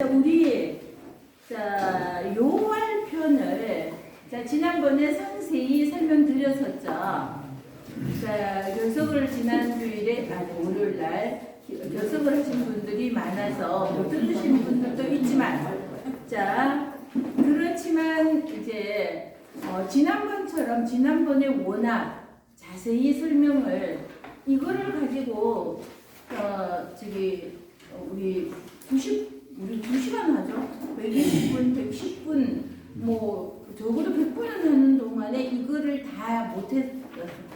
우리 요월 편을 지난번에 상세히 설명드렸었죠. 결석을 지난 주일에 월요일 날 결석을 하신 분들이 많아서 못 들으신 분들도 있지만 그렇지만 이제 지난번처럼 지난번에 워낙 자세히 설명을 이거를 가지고 우리 2시간 하죠. 120분, 110분, 적어도 100분은 하는 동안에 이거를 다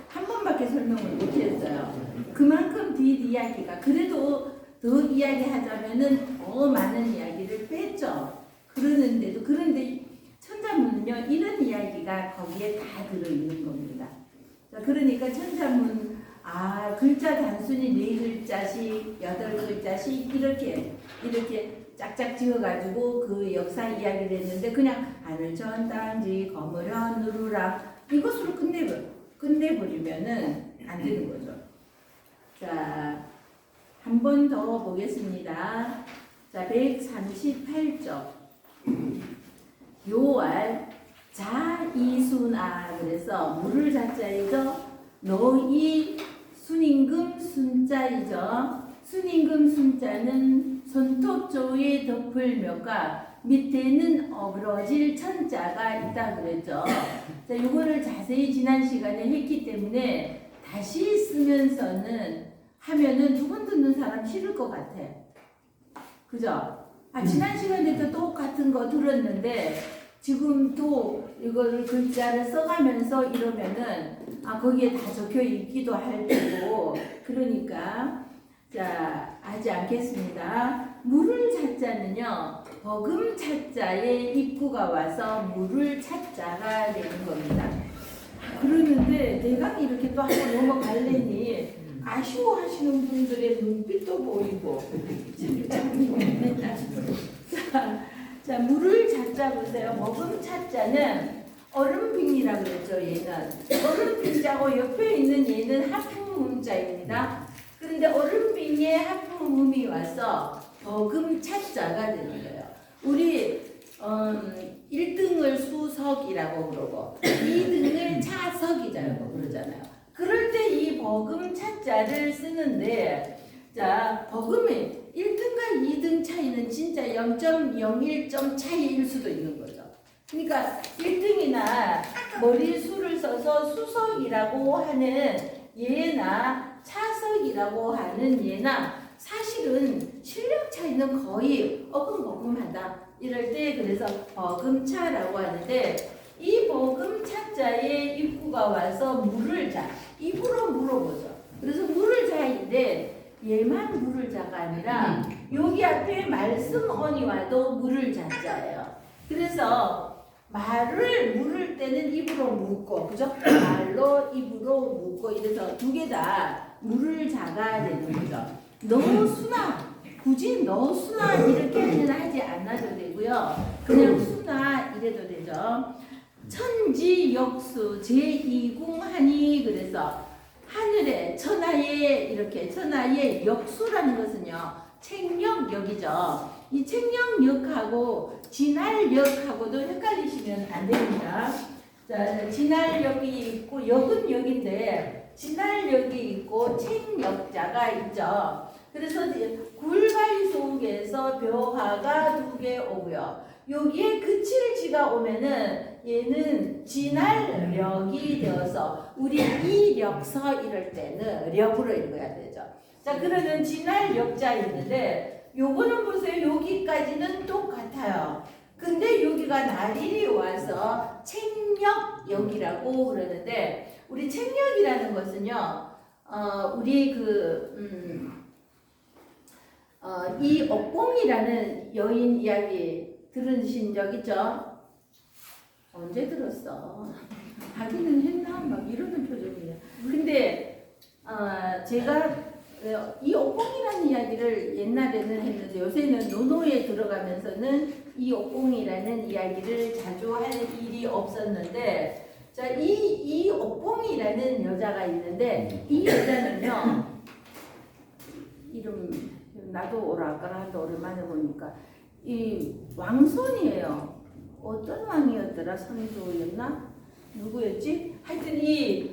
한 번밖에 설명을 못했어요. 그만큼 뒷이야기가, 그래도 더 이야기하자면은 더 많은 이야기를 뺐죠. 그런데 천자문은요, 이런 이야기가 거기에 다 들어있는 겁니다. 그러니까 천자문, 글자 단순히 4글자씩, 8글자씩 이렇게 짝짝 지어가지고 그 역사 이야기를 했는데 그냥 하늘 전 땅지 거무련 누르라 이것으로 끝내버리면은 안 되는 거죠. 한 번 더 보겠습니다. 138쪽. 요월 자이순아, 그래서 물을 자자이죠. 너희 순임금 순자이죠. 순임금 순자는 손톱조에 덮을 묘가 밑에는 어그러질 천자가 있다 그랬죠. 요거를 자세히 지난 시간에 했기 때문에 다시 쓰면서는 하면은 두 번 듣는 사람 싫을 것 같아. 그죠? 지난 시간에도 똑같은 거 들었는데 지금 또 이거를 글자를 써가면서 이러면은 거기에 다 적혀 있기도 할 테고, 그러니까 하지 않겠습니다. 물을 찾자는요, 버금 찾자의 입구가 와서 물을 찾자가 되는 겁니다. 그러는데 내가 이렇게 또 한번 넘어갈래니 아쉬워하시는 분들의 눈빛도 보이고. 물을 찾자 보세요. 버금 찾자는 얼음빙이라고 그랬죠. 얘는 얼음빙자고 옆에 있는 얘는 하품음자입니다. 그런데 얼음빙에 하품음이 와서 버금 찾자가 되는 거예요. 우리 1등을 수석이라고 그러고 2등을 차석이라고 그러잖아요. 그럴 때 이 버금 찾자를 쓰는데, 버금의 1등과 2등 차이는 진짜 0.01점 차이일 수도 있는 거죠. 그러니까 1등이나 머리수를 써서 수석이라고 하는 얘나 차석이라고 하는 얘나 사실은 실력 차이는 거의 어금버금하다. 이럴 때 그래서 버금차라고 하는데, 이 버금차자의 입구가 와서 물을 자, 입으로 물어보죠. 그래서 물을 자인데 얘만 물을 자가 아니라 여기 앞에 말씀 언이 와도 물을 자자예요. 그래서 말을 물을 때는 입으로 묻고, 그죠? 말로 입으로 묻고, 이래서 두 개 다 물을 자가 되는 거죠. 너 수나, 굳이 너 수나 이렇게는 하지 않아도 되고요. 그냥 수나 이래도 되죠. 천지역수 제2궁하니, 그래서 하늘에 천하에 이렇게 천하의 역수라는 것은요, 책령역이죠. 이 책령역하고 진할역하고도 헷갈리시면 안 됩니다. 진할역이 있고 역은 역인데 진할역이 있고 책역자가 있죠. 그래서 굴바위 속에서 벼화가 2개 오고요. 여기에 그칠지가 오면은 얘는 진할력이 되어서 우리 이력서 이럴 때는 력으로 읽어야 되죠. 그러면 진할력자 있는데 요거는 보세요. 여기까지는 똑같아요. 근데 여기가 날일이 와서 책력역이라고 그러는데, 우리 책력이라는 것은요, 우리 이 옥봉이라는 여인 이야기 들으신 적 있죠? 언제 들었어? 하기는 했나? 막 이러는 표정이에요. 근데 제가 이 옥봉이라는 이야기를 옛날에는 했는데 요새는 노노에 들어가면서는 이 옥봉이라는 이야기를 자주 할 일이 없었는데, 이 옥봉이라는 여자가 있는데, 이 여자는요, 이름 나도 오락가락한데 오랜만에 보니까 이 왕손이에요. 어떤 왕이었더라? 선조였나? 누구였지? 하여튼 이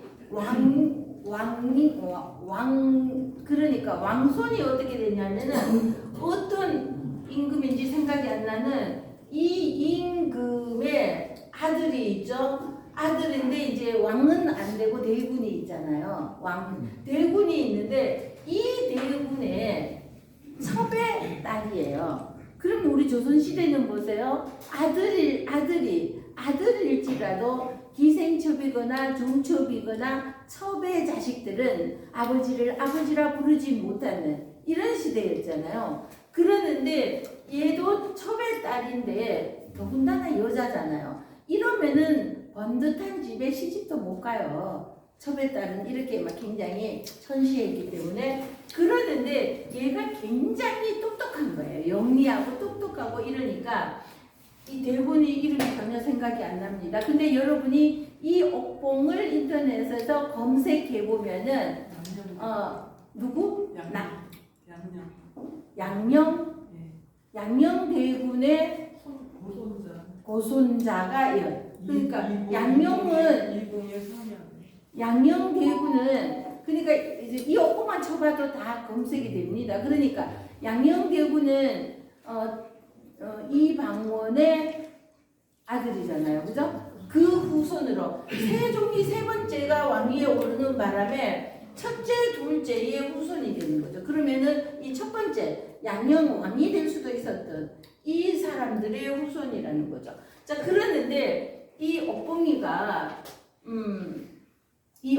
그러니까 왕손이 어떻게 되냐면은 어떤 임금인지 생각이 안 나는 이 임금의 아들이 있죠. 아들인데 이제 왕은 안 되고 대군이 있잖아요. 대군이 있는데 이 대군의 첩의 딸이에요. 그럼 우리 조선시대는 보세요. 아들일지라도 기생첩이거나 중첩이거나 첩의 자식들은 아버지를 아버지라 부르지 못하는 이런 시대였잖아요. 그러는데 얘도 첩의 딸인데 더군다나 여자잖아요. 이러면은 번듯한 집에 시집도 못 가요. 첩의 딸은 이렇게 막 굉장히 천시했기 때문에. 그러는데 얘가 굉장히 똑똑한 거예요. 영리하고 똑똑하고 이러니까 이 대군이 이름이 전혀 생각이 안 납니다. 근데 여러분이 이 옥봉을 인터넷에서 검색해 보면은 누구? 양녕? 양녕 대군의 고손자가 그러니까 양녕 대군은 그러니까 이제 이 옥봉만 쳐봐도 다 검색이 됩니다. 그러니까 양녕 대군은 이방원의 아들이잖아요. 그죠? 그 후손으로 세종이 세 번째가 왕위에 오르는 바람에 첫째, 둘째의 후손이 되는 거죠. 그러면은 이 첫 번째 양녕 왕이 될 수도 있었던 이 사람들의 후손이라는 거죠. 자, 그러는데 이 옥봉이가 이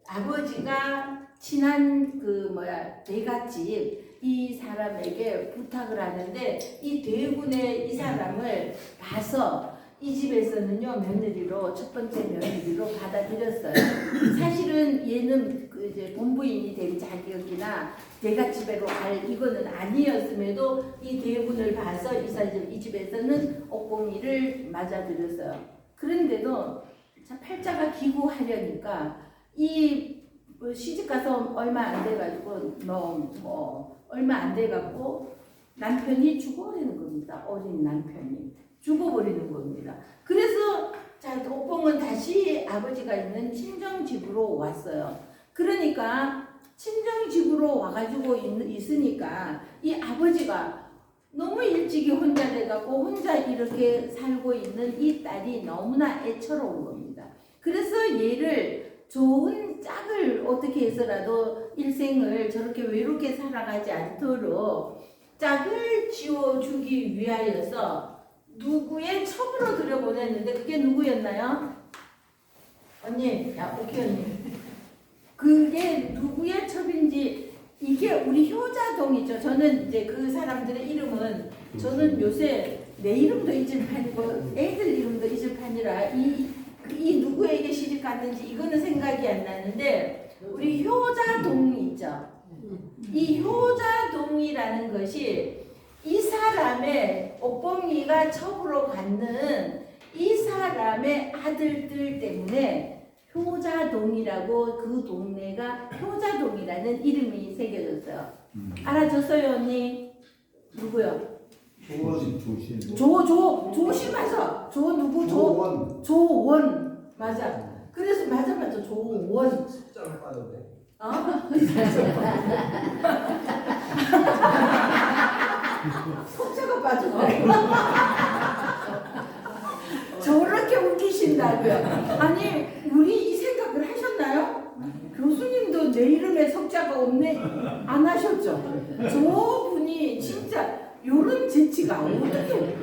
아버지가 친한 대갓집 이 사람에게 부탁을 하는데 이 대군의 이 사람을 봐서 이 집에서는요 며느리로 첫 번째 며느리로 받아들였어요. 사실은 얘는 이제 본부인이 될 자격이나 대갓집으로 갈 이거는 아니었음에도 이 대군을 봐서 이 집에서는 옥봉이를 맞아들였어요. 그런데도 팔자가 기구하려니까 이 시집가서 얼마 안 돼가지고 얼마 안 돼갖고 남편이 죽어버리는 겁니다. 어린 남편이 죽어버리는 겁니다. 그래서 자 옥봉은 다시 아버지가 있는 친정집으로 왔어요. 그러니까 친정집으로 와가지고 있으니까 이 아버지가 너무 일찍이 혼자 돼갖고 혼자 이렇게 살고 있는 이 딸이 너무나 애처로운 겁니다. 그래서 얘를 좋은 짝을 어떻게 해서라도 일생을 저렇게 외롭게 살아가지 않도록 짝을 지어주기 위하여서 누구의 첩으로 들여보냈는데 그게 누구였나요? 언니, 오키 언니. 그게 누구의 첩인지 이게 우리 효자동이죠. 저는 이제 그 사람들의 이름은 저는 요새 내 이름도 잊을 판이고 애들 이름도 잊을 판이라 이 누구에게 시집 갔는지 이거는 생각이 안 나는데 우리 효자동이 있죠. 이 효자동이라는 것이 이 사람의 옥봉이가 첩으로 갖는 이 사람의 아들들 때문에 효자동이라고 그 동네가 효자동이라는 이름이 새겨졌어요. 알아줬어요 언니? 누구요? 조심하셔. 누구? 조원. 맞아. 그래서 맞아. 조원. 숫자를 빠졌네. 속자가 빠졌네. 저렇게 웃기신다고요. 아니 우리 이 생각을 하셨나요? 교수님도 내 이름에 석자가 없네 안 하셨죠? 저분이 진짜 요런 재치가 어떻게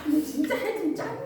근데 진짜 하여튼 짱이야.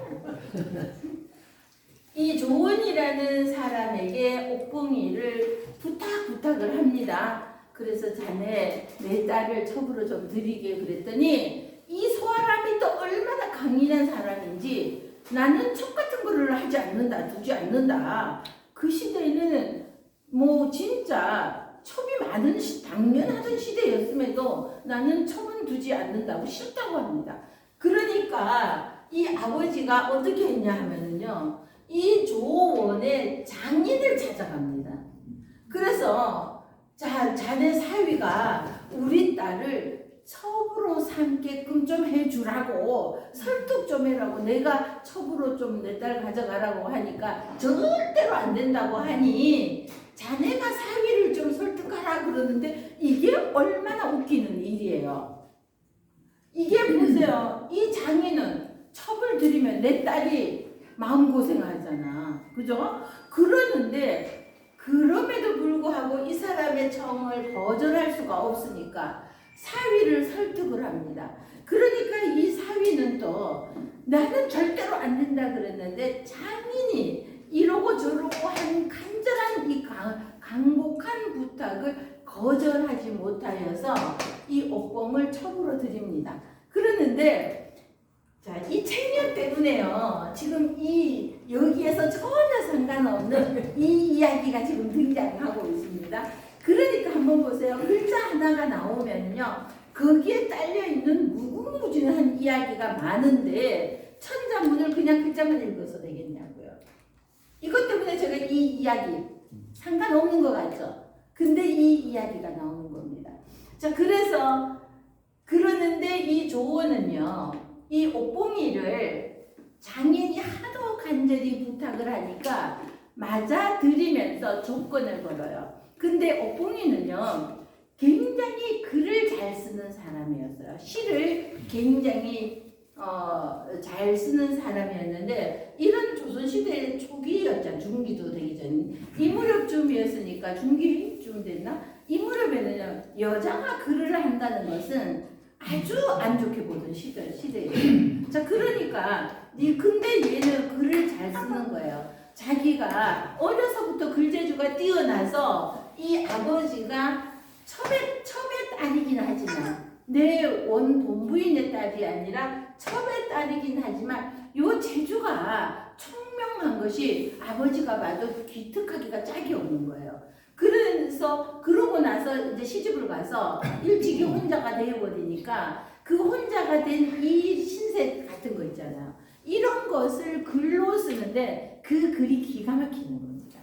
이 조원이라는 사람에게 옥봉이를 부탁을 합니다. 그래서 자네 내 딸을 첩으로 좀 드리게 그랬더니 이 사람이 또 얼마나 강인한 사람인지 나는 첩 같은 거를 하지 않는다, 두지 않는다. 그 시대에는 뭐 진짜 첩이 많은 당면하던 시대였음에도 나는 첩은 두지 않는다고 싫다고 합니다. 그러니까 이 아버지가 어떻게 했냐 하면은요, 이 조원의 장인을 찾아갑니다. 그래서 자네 사위가 우리 딸을 첩으로 삼게끔 좀 해주라고 설득 좀 해라고 내가 첩으로 좀 내 딸 가져가라고 하니까 절대로 안 된다고 하니 자네가 사위를 좀 설득하라 그러는데 이게 얼마나 웃기는 일이에요. 이게 보세요. 이 장인은 첩을 들이면 내 딸이 마음고생하잖아. 그죠? 그러는데 그럼에도 불구하고 이 사람의 청을 거절할 수가 없으니까 사위를 설득을 합니다. 그러니까 이 사위는 또 나는 절대로 안 된다 그랬는데 장인이 이러고 저러고 한 간절한 이 간곡한 부탁을 거절하지 못하여서 이 옥봉을 첩으로 드립니다. 그러는데 자, 이 책년 때문에요. 지금 이 여기에서 전혀 상관없는 이 이야기가 지금 등장하고 있습니다. 그러니까 한번 보세요. 글자 하나가 나오면요. 거기에 딸려 있는 무궁무진한 이야기가 많은데 천자문을 그냥 글자만 읽어서 되겠냐고요. 이것 때문에 제가 이 이야기 상관없는 것 같죠? 근데 이 이야기가 나오는 겁니다. 자, 그래서 그러는데 이 조원은요. 이 옥봉이를 장인이 하도 간절히 부탁을 하니까 맞아들이면서 조건을 걸어요. 근데 옥봉이는요. 굉장히 글을 잘 쓰는 사람이었어요. 시를 굉장히 잘 쓰는 사람이었는데 이런 조선시대 초기였잖아요. 중기도 되기 전 이 무렵쯤이었으니까 중기쯤 됐나? 이 무렵에는요. 여자가 글을 한다는 것은 아주 안 좋게 보던 시대예요. 자, 그러니까 근데 얘는 글을 잘 쓰는 거예요. 자기가 어려서부터 글재주가 뛰어나서 이 아버지가 첩의 딸이긴 하지만 내 본부인의 딸이 아니라 첩의 딸이긴 하지만 요 재주가 총명한 것이 아버지가 봐도 기특하기가 짝이 없는 거예요. 그래서 그러고 나서 이제 시집을 가서 일찍이 혼자가 되어버리니까 그 혼자가 된 이 신세 같은 거 있잖아요. 이런 것을 글로 쓰는데 그 글이 기가 막히는 겁니다.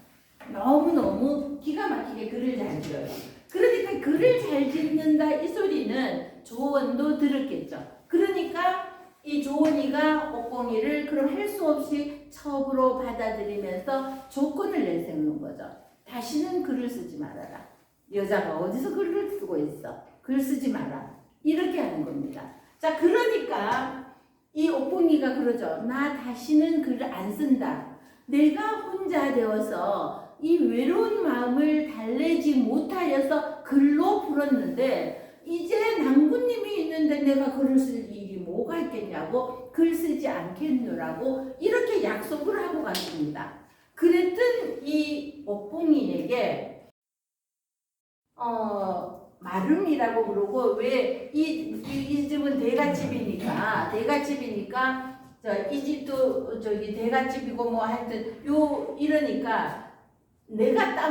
너무너무 기가 막히게 글을 잘 지어요. 그러니까 글을 잘 짓는다 이 소리는 조원도 들었겠죠. 그러니까 이 조원이가 옥봉이를 그럼 할 수 없이 첩으로 받아들이면서 조건을 내세우는 거죠. 다시는 글을 쓰지 말아라. 여자가 어디서 글을 쓰고 있어? 글 쓰지 마라. 이렇게 하는 겁니다. 자, 그러니까 이 옥봉이가 그러죠. 나 다시는 글을 안 쓴다. 내가 혼자 되어서 이 외로운 마음을 달래지 못하여서 글로 풀었는데 이제 낭군님이 있는데 내가 글을 쓸 일이 뭐가 있겠냐고 글 쓰지 않겠노라고 이렇게 약속을 하고 갔습니다. 그랬던 이 옥봉이에게 마름이라고 그러고 왜 이 집은 대갓집이니까 이 집도 저기 대갓집이고 뭐 하여튼 이러니까 내가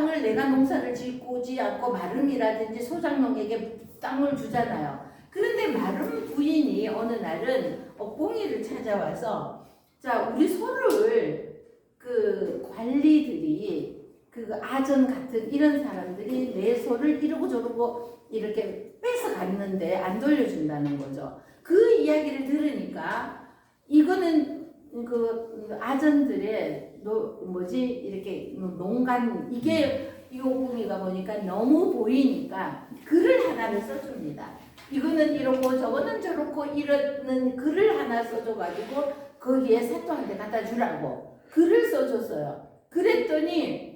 농사를 짓고지 않고 마름이라든지 소장농에게 땅을 주잖아요. 그런데 마름 부인이 어느 날은 옥봉이를 찾아와서 자, 우리 소를 그 관리들이 그 아전 같은 이런 사람들이 내 소를 이러고 저러고 이렇게 뺏어 갔는데 안 돌려준다는 거죠. 그 이야기를 들으니까 이거는 그 아전들의 이렇게 농간 이게 이 옥봉이가 보니까 너무 보이니까 글을 하나를 써줍니다. 이거는 이러고 저거는 저렇고 이러는 글을 하나 써줘가지고 거기에 사또한테 갖다 주라고 글을 써줬어요. 그랬더니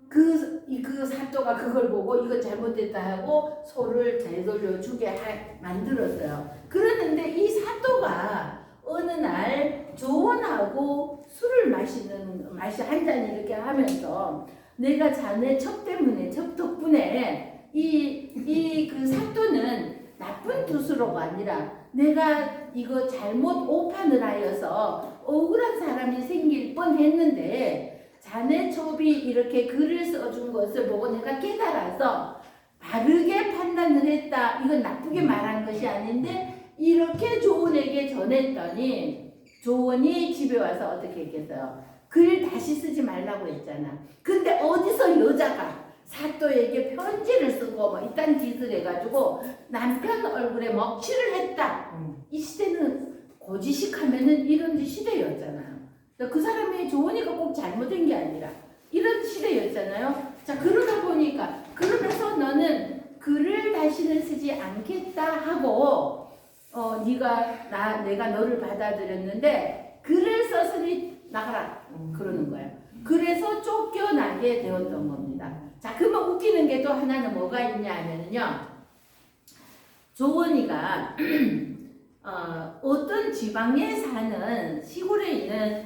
그 사또가 그걸 보고 이거 잘못됐다 하고 소를 되돌려주게 만들었어요. 그러는데 이 사또가 어느 날 조원하고 술을 한 잔 이렇게 하면서 내가 자네 첩 덕분에 그 사또는 나쁜 투수로가 아니라 내가 이거 잘못 오판을 하여서 억울한 사람이 생길 뻔했는데 자네 첩이 이렇게 글을 써준 것을 보고 내가 깨달아서 바르게 판단을 했다. 이건 나쁘게 말한 것이 아닌데 이렇게 조원에게 전했더니 조원이 집에 와서 어떻게 했겠어요? 글 다시 쓰지 말라고 했잖아. 근데 어디서 여자가 사또에게 편지를 쓰고 뭐 이딴 짓을 해가지고 남편 얼굴에 먹칠을 했다. 이 시대는 고지식하면은 이런 시대였잖아요. 그 사람이 좋으니까 꼭 잘못된 게 아니라 이런 시대였잖아요. 자, 그러다 보니까 그러면서 너는 글을 다시는 쓰지 않겠다 하고 내가 너를 받아들였는데 글을 썼으니 나가라 그러는 거예요. 그래서 쫓겨나게 되었던 겁니다. 자, 그러면 웃기는 게 또 하나는 뭐가 있냐 하면은요. 조원이가 어떤 지방에 사는 시골에 있는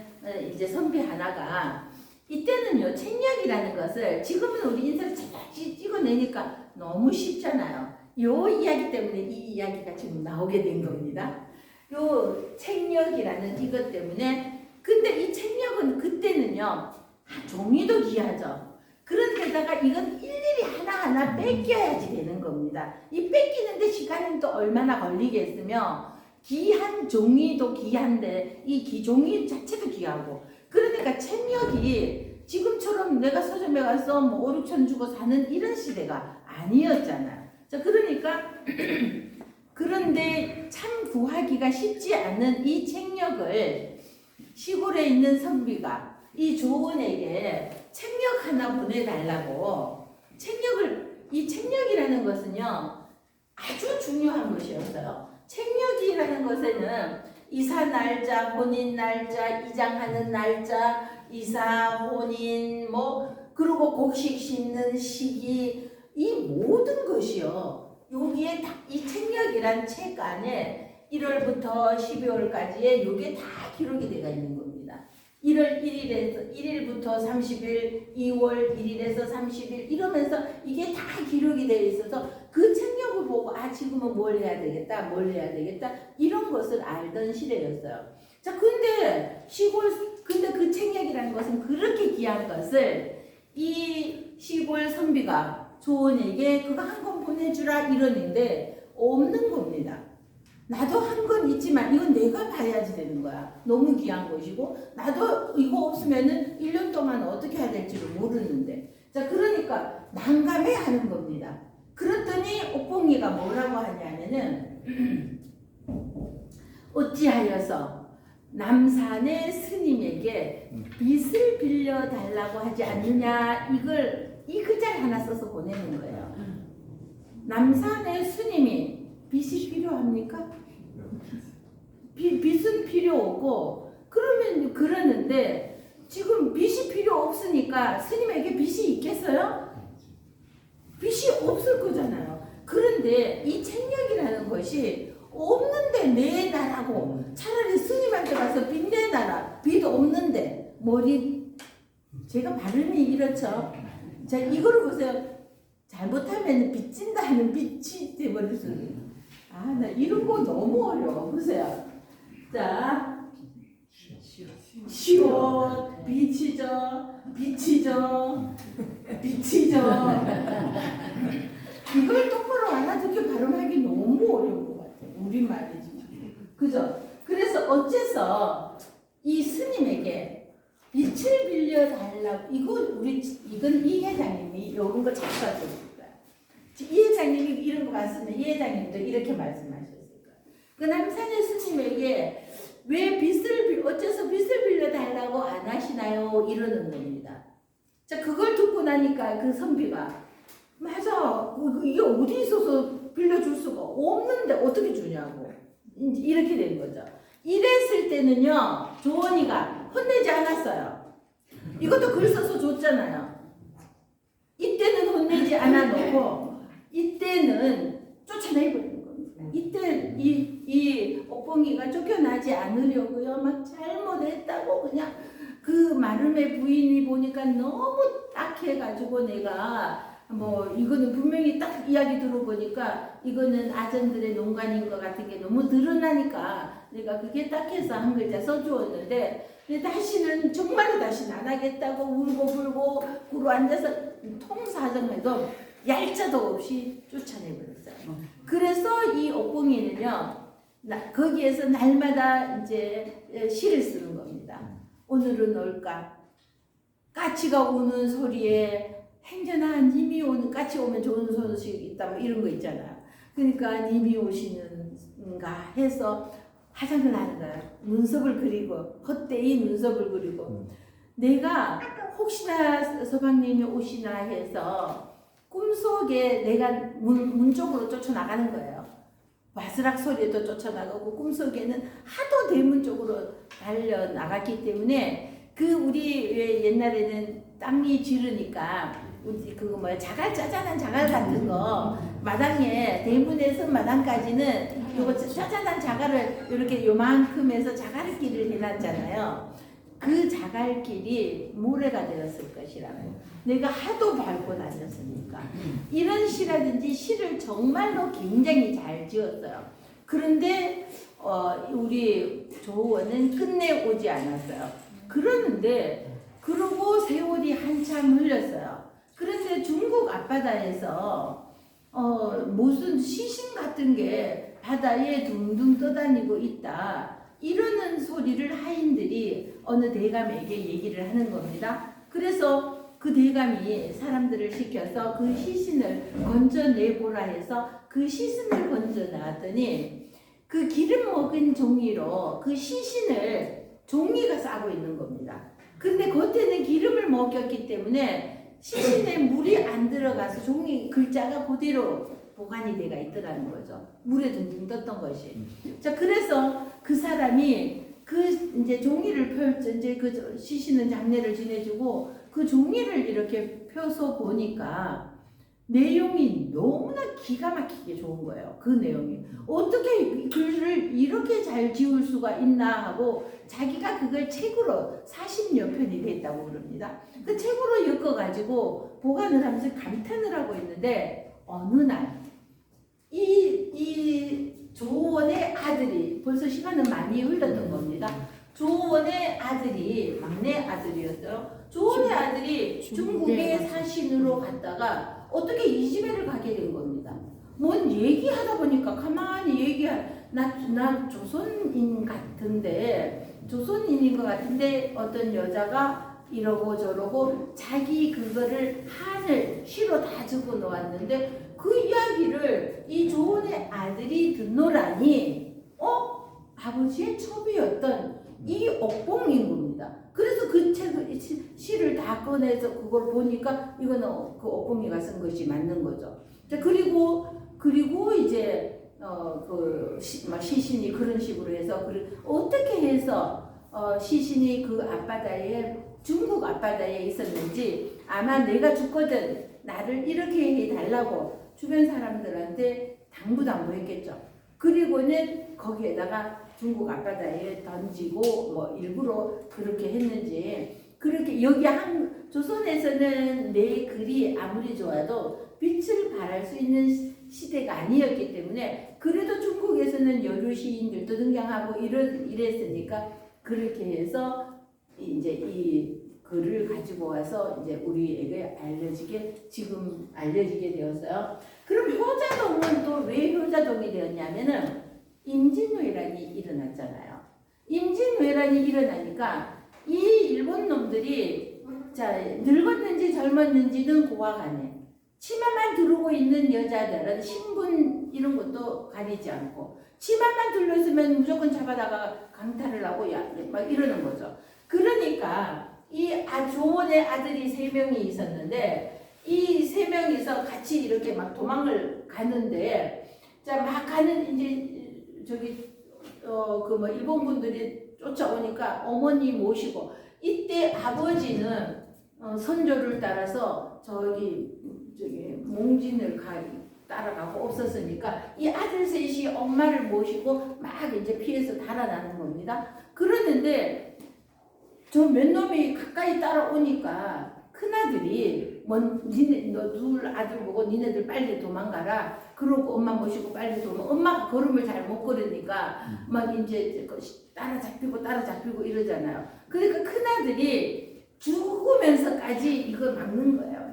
이제 선비 하나가 이때는요 책력이라는 것을 지금은 우리 인쇄를 잘 찍어내니까 너무 쉽잖아요. 요 이야기 때문에 이 이야기가 지금 나오게 된 겁니다. 요 책력이라는 이것 때문에 근데 이 책력은 그때는요 종이도 귀하죠. 그런데다가 이건 일일이 하나하나 뺏겨야지 되는 겁니다. 이 뺏기는데 시간은 또 얼마나 걸리겠으며 귀한 종이도 귀한데 이 종이 자체도 귀하고 그러니까 책력이 지금처럼 내가 서점에 가서 뭐 5, 6천 주고 사는 이런 시대가 아니었잖아요. 자, 그러니까 그런데 참 구하기가 쉽지 않은 이 책력을 시골에 있는 선비가 이 조원에게 책력 하나 보내달라고 이 책력이라는 것은요 아주 중요한 것이었어요. 책력이라는 것에는 이사 날짜, 혼인 날짜, 이장하는 날짜, 이사, 혼인, 그리고 곡식 심는 시기, 이 모든 것이요. 여기에 이 책력이란 책 안에 1월부터 12월까지의 요게 다 기록이 되어 있는 겁니다. 1월 1일부터 30일, 2월 1일에서 30일 이러면서 이게 다 기록이 되어 있어서 그 책력을 보고 지금은 뭘 해야 되겠다 이런 것을 알던 시대였어요. 자, 근데 그 책력이라는 것은 그렇게 귀한 것을 이 시골 선비가 조원에게 그거 한 권 보내주라 이러는데 없는 겁니다. 나도 한 건 있지만 이건 내가 봐야지 되는 거야. 너무 귀한 것이고 나도 이거 없으면은 1년 동안 어떻게 해야 될지를 모르는데. 자, 그러니까 난감해 하는 겁니다. 그랬더니 옥봉이가 뭐라고 하냐면은 어찌하여서 남산의 스님에게 빚을 빌려달라고 하지 않느냐 이 글자를 하나 써서 보내는 거예요. 남산의 스님이 빚이 필요합니까? 빚은 필요 없고 그러는데 지금 빚이 필요 없으니까 스님에게 빚이 있겠어요? 빚이 없을 거잖아요. 그런데 이 책력이라는 것이 없는데 내놔라고 차라리 스님한테 가서 빚 내놔라. 빚 없는데 제가 발음이 이렇죠. 자, 이걸 보세요. 잘못하면 빚진다 하는 빚이 돼버릴 수 있어요. 나 이런 거 너무 어려워. 보세요. 자, 시옷, 비치죠. 이걸 똑바로 알아듣게 발음하기 너무 어려운 것 같아요. 우리말이지만. 그죠? 그래서 어째서 이 스님에게 빛을 빌려달라고 이건 이 회장님이 이런 거 작가줬을 거야. 이 회장님이 이런 거 봤으면 이 회장님도 이렇게 말씀하셨을 거야. 그 남산의 스님에게 왜 어째서 빚을 빌려달라고 안 하시나요? 이러는 겁니다. 자, 그걸 듣고 나니까 그 선비가 맞아. 이게 어디 있어서 빌려줄 수가 없는데 어떻게 주냐고. 이렇게 된 거죠. 이랬을 때는요, 조원이가 혼내지 않았어요. 이것도 글 써서 줬잖아요. 이때는 혼내지 않아 놓고, 이때는 쫓아내버리는 겁니다. 이때 이 옥봉이가 쫓겨나지 않으려고요. 막 잘못했다고 그냥 그 마름의 부인이 보니까 너무 딱해가지고 내가 이거는 분명히 딱 이야기 들어보니까 이거는 아전들의 농간인 것 같은 게 너무 드러나니까 내가 그게 딱해서 한 글자 써주었는데 다시는 정말로 다시는 안 하겠다고 울고 불고 구로 앉아서 통사정해도 얄짤도 없이 쫓아내버렸어요. 그래서 이 옥봉이는요 거기에서 날마다 이제 시를 쓰는 겁니다. 오늘은 올까 까치가 우는 소리에 행전아 님이 같이 오면 좋은 소식 있다 뭐 이런 거 있잖아요. 그러니까 님이 오시는가 해서 화장을 하는 거야. 눈썹을 그리고 헛되이 눈썹을 그리고 내가 혹시나 서방님이 오시나 해서 꿈속에 내가 문 쪽으로 쫓아나가는 거예요. 바스락 소리에도 쫓아나가고 꿈속에는 하도 대문 쪽으로 달려나갔기 때문에 그 우리 왜 옛날에는 땀이 지르니까 우리 그거 뭐야 짜잔한 자갈 같은 거 마당에 대문에서 마당까지는 요거 짜잔한 자갈을 이렇게 요만큼 해서 자갈길을 해놨잖아요. 그 자갈길이 모래가 되었을 것이라고요. 내가 하도 밟고 다녔으니까. 이런 시라든지 시를 정말로 굉장히 잘 지었어요. 그런데 우리 조원은 끝내 오지 않았어요. 그러는데 그러고 세월이 한참 흘렸어요. 그런데 중국 앞바다에서 무슨 시신 같은 게 바다에 둥둥 떠다니고 있다. 이러는 소리를 하인들이 어느 대감에게 얘기를 하는 겁니다. 그래서 그 대감이 사람들을 시켜서 그 시신을 건져내보라 해서 그 시신을 건져놨더니 그 기름 먹은 종이로 그 시신을 종이가 싸고 있는 겁니다. 근데 겉에는 기름을 먹였기 때문에 시신에 물이 안 들어가서 종이 글자가 그대로 보관이 돼가 있더라는 거죠. 물에 둥둥 떴던 것이. 자, 그래서 그 사람이 그 이제 종이를 펼쳐 이제 그 시신은 장례를 지내주고 그 종이를 이렇게 펴서 보니까 내용이 너무나 기가 막히게 좋은 거예요. 그 내용이 어떻게 글을 이렇게 잘 지울 수가 있나 하고 자기가 그걸 책으로 40여 편이 됐다고 그럽니다. 그 책으로 엮어가지고 보관을 하면서 감탄을 하고 있는데 어느 날 이 조원의 아들이 벌써 시간은 많이 흘렀던 겁니다. 조원의 아들이 막내 아들이었어요. 조원의 아들이 중국의 사신으로 갔다가 어떻게 이집에를 가게 된 겁니다. 뭔 얘기하다 보니까 가만히 나 조선인 같은데 조선인인 것 같은데 어떤 여자가 이러고 저러고 자기 그거를 한을 시로 다 적어 놓았는데 그 이야기를 이 조원의 아들이 듣노라니 아버지의 첩이었던 이 옥봉인 겁니다. 그래서 그 책을 시를 다 꺼내서 그걸 보니까 이거는 그 옥봉이가 쓴 것이 맞는 거죠. 자, 그리고 이제 시신이 그런 식으로 해서 어떻게 해서 시신이 그 앞바다에 중국 앞바다에 있었는지 아마 내가 죽거든 나를 이렇게 해달라고 주변 사람들한테 당부했겠죠. 그리고는 거기에다가 중국 앞바다에 던지고 뭐 일부러 그렇게 했는지 그렇게 여기 조선에서는 내 글이 아무리 좋아도 빛을 발할 수 있는 시대가 아니었기 때문에 그래도 중국에서는 여류 시인들도 등장하고 이랬으니까 그렇게 해서 이제 이 글을 가지고 와서 이제 우리에게 지금 알려지게 되었어요. 그럼 효자동은 또 왜 효자동이 되었냐면은 임진왜란이 일어났잖아요. 임진왜란이 일어나니까 이 일본 놈들이 자 늙었는지 젊었는지는 고아간에 치마만 두르고 있는 여자들은 신분 이런 것도 가리지 않고 치마만 둘러 있으면 무조건 잡아다가 강탈을 하고 막 이러는 거죠. 그러니까 이 조원의 아들이 3명이 있었는데 이 3명이서 같이 이렇게 막 도망을 가는데 자 막 가는 이제 저기 그 뭐 일본 분들이 쫓아오니까 어머니 모시고 이때 아버지는 선조를 따라서 저기 몽진을 따라가고 없었으니까 이 아들 셋이 엄마를 모시고 막 이제 피해서 달아나는 겁니다. 그러는데 저 몇 놈이 가까이 따라오니까 큰아들이 니네 너 둘 아들 보고 니네들 빨리 도망가라. 그러고 엄마 모시고 빨리 엄마가 걸음을 잘 못 걸으니까 막 이제 따라잡히고 이러잖아요. 그러니까 큰아들이 죽으면서까지 이걸 막는 거예요.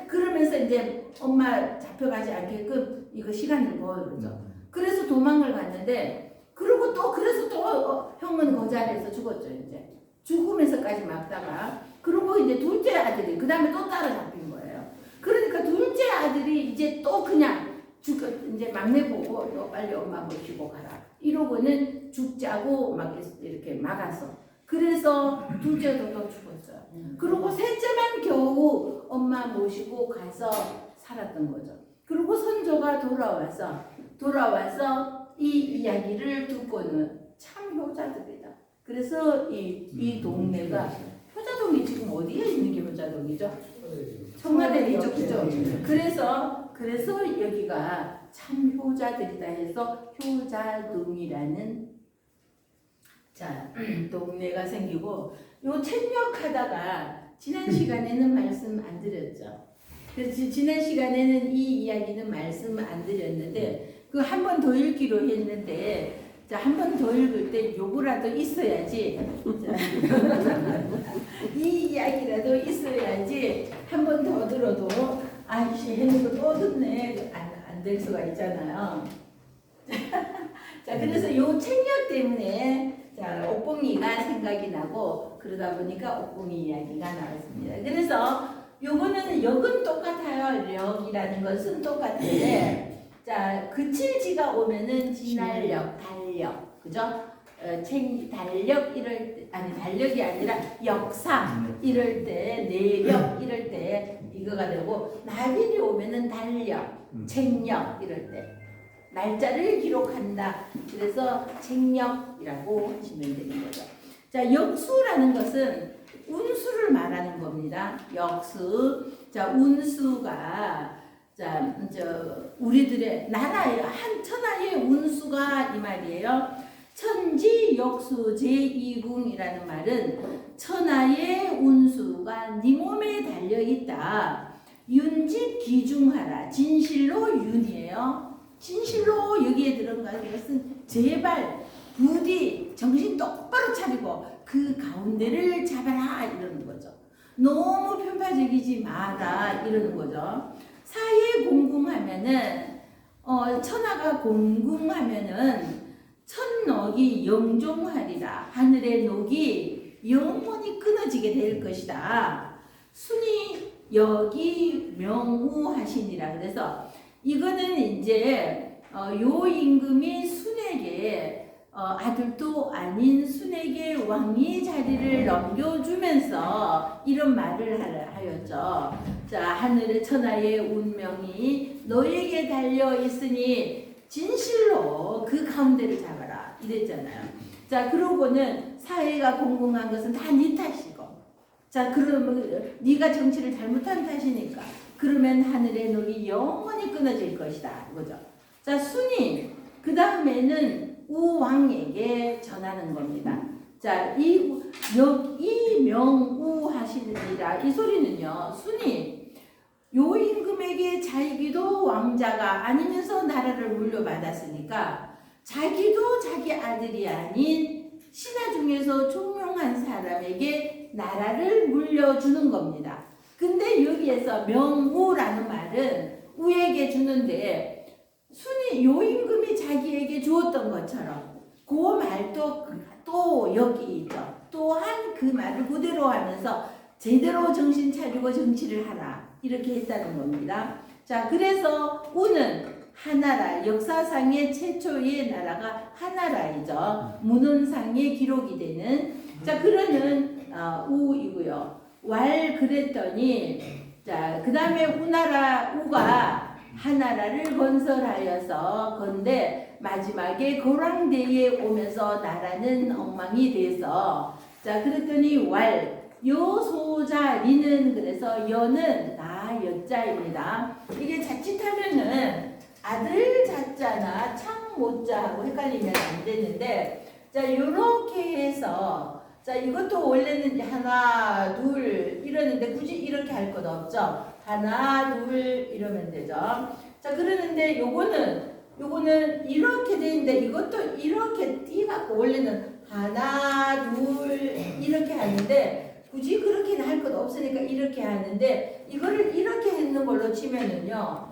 그러면서 이제 엄마 잡혀가지 않게끔 이거 시간을 벌어죠. 그래서 도망을 갔는데 그래서 또 형은 거절해서 죽었죠. 이제 죽으면서까지 막다가 그리고 이제 둘째 아들이 그 다음에 또 따라잡힌 거예요. 그러니까 둘째 아들이 이제 또 그냥 이제 막내 보고 너 빨리 엄마 모시고 가라 이러고는 죽자고 막 이렇게 막았어. 그래서 둘째도 또 죽었어요. 그리고 셋째만 겨우 엄마 모시고 가서 살았던 거죠. 그리고 선조가 돌아와서 이 이야기를 듣고는 참 효자들이다. 그래서 이 동네가 효자동이 지금 어디에 있는 게 효자동이죠? 청와대에 있죠, 그죠? 그래서 여기가 참 효자들이다 해서 효자동이라는 동네가 생기고 요 책력하다가 지난 시간에는 말씀 안 드렸죠. 그래서 지난 시간에는 이 이야기는 말씀 안 드렸는데 그 한 번 더 읽기로 했는데 한 번 더 읽을 때 요거라도 있어야지 이 이야기라도 있어야지 한 번 더 들어도 아이씨 했는 거 또 듣네 안 될 수가 있잖아요. 자 그래서 요 책력 때문에 옥봉이가 생각이 나고 그러다 보니까 옥봉이 이야기가 나왔습니다. 그래서 요거는 역은 똑같아요. 력이라는 것은 똑같은데 그칠지가 오면은 진할력, 달력, 그죠? 달력 이럴 때, 달력이 아니라 역상 이럴 때, 내력 이럴 때 이거가 되고 나빌이 오면은 달력, 책력 이럴 때 날짜를 기록한다. 그래서 책력이라고 하시면 되는 거죠. 역수라는 것은 운수를 말하는 겁니다. 역수. 운수가 우리들의 나라의 한 천하의 운수가 이 말이에요. 천지 역수 제2궁이라는 말은 천하의 운수가 네 몸에 달려 있다. 윤집 기중하라. 진실로 윤이에요. 진실로 여기에 들어간 것은 제발 부디 정신 똑바로 차리고 그 가운데를 잡아라 이러는 거죠. 너무 편파적이지 마라 이러는 거죠. 사에 공궁하면은 천하가 공궁하면은 천녹이 영종하리라. 하늘의 녹이 영원히 끊어지게 될 것이다. 순이 여기 명우하시니라. 그래서 이거는 이제 요 임금이 순에게 아들도 아닌 순에게 왕위 자리를 넘겨주면서 이런 말을 하였죠. 하늘의 천하의 운명이 너에게 달려 있으니 진실로 그 가운데를 잡아라 이랬잖아요. 그러고는 사회가 공공한 것은 다 네 탓이고 그러면 네가 정치를 잘못한 탓이니까 그러면 하늘의 녹이 영원히 끊어질 것이다 이거죠. 순이 그 다음에는 우왕에게 전하는 겁니다. 이 명우 하시느니라. 이 소리는요, 순이 요 임금에게 자기도 왕자가 아니면서 나라를 물려받았으니까 자기도 자기 아들이 아닌 신하 중에서 총명한 사람에게 나라를 물려주는 겁니다. 근데 여기에서 명우라는 말은 우에게 주는데 순이 요 임금이 자기에게 주었던 것처럼 그 말도 또 여기 있죠. 또한 그 말을 그대로 하면서 제대로 정신 차리고 정치를 하라 이렇게 했다는 겁니다. 그래서 우는 하나라, 역사상의 최초의 나라가 하나라이죠. 문헌상에 기록이 되는 그러는 우이고요. 왈 그랬더니 그 다음에 우가 하나라를 건설하여서 건데 마지막에 고랑대에 오면서 나라는 엉망이 돼서 그랬더니 요소자 리는 그래서 여는 나 여자입니다. 이게 자칫하면은 아들 자자나 창모자하고 헷갈리면 안 되는데 요렇게 해서 이것도 원래는 하나 둘 이러는데 굳이 이렇게 할 것 없죠. 하나 둘 이러면 되죠. 그러는데 요거는 이렇게 되는데 이것도 이렇게 띄갖고 원래는 하나 둘 이렇게 하는데 굳이 그렇게는 할 것 없으니까 이렇게 하는데 이거를 이렇게 했는 걸로 치면은요.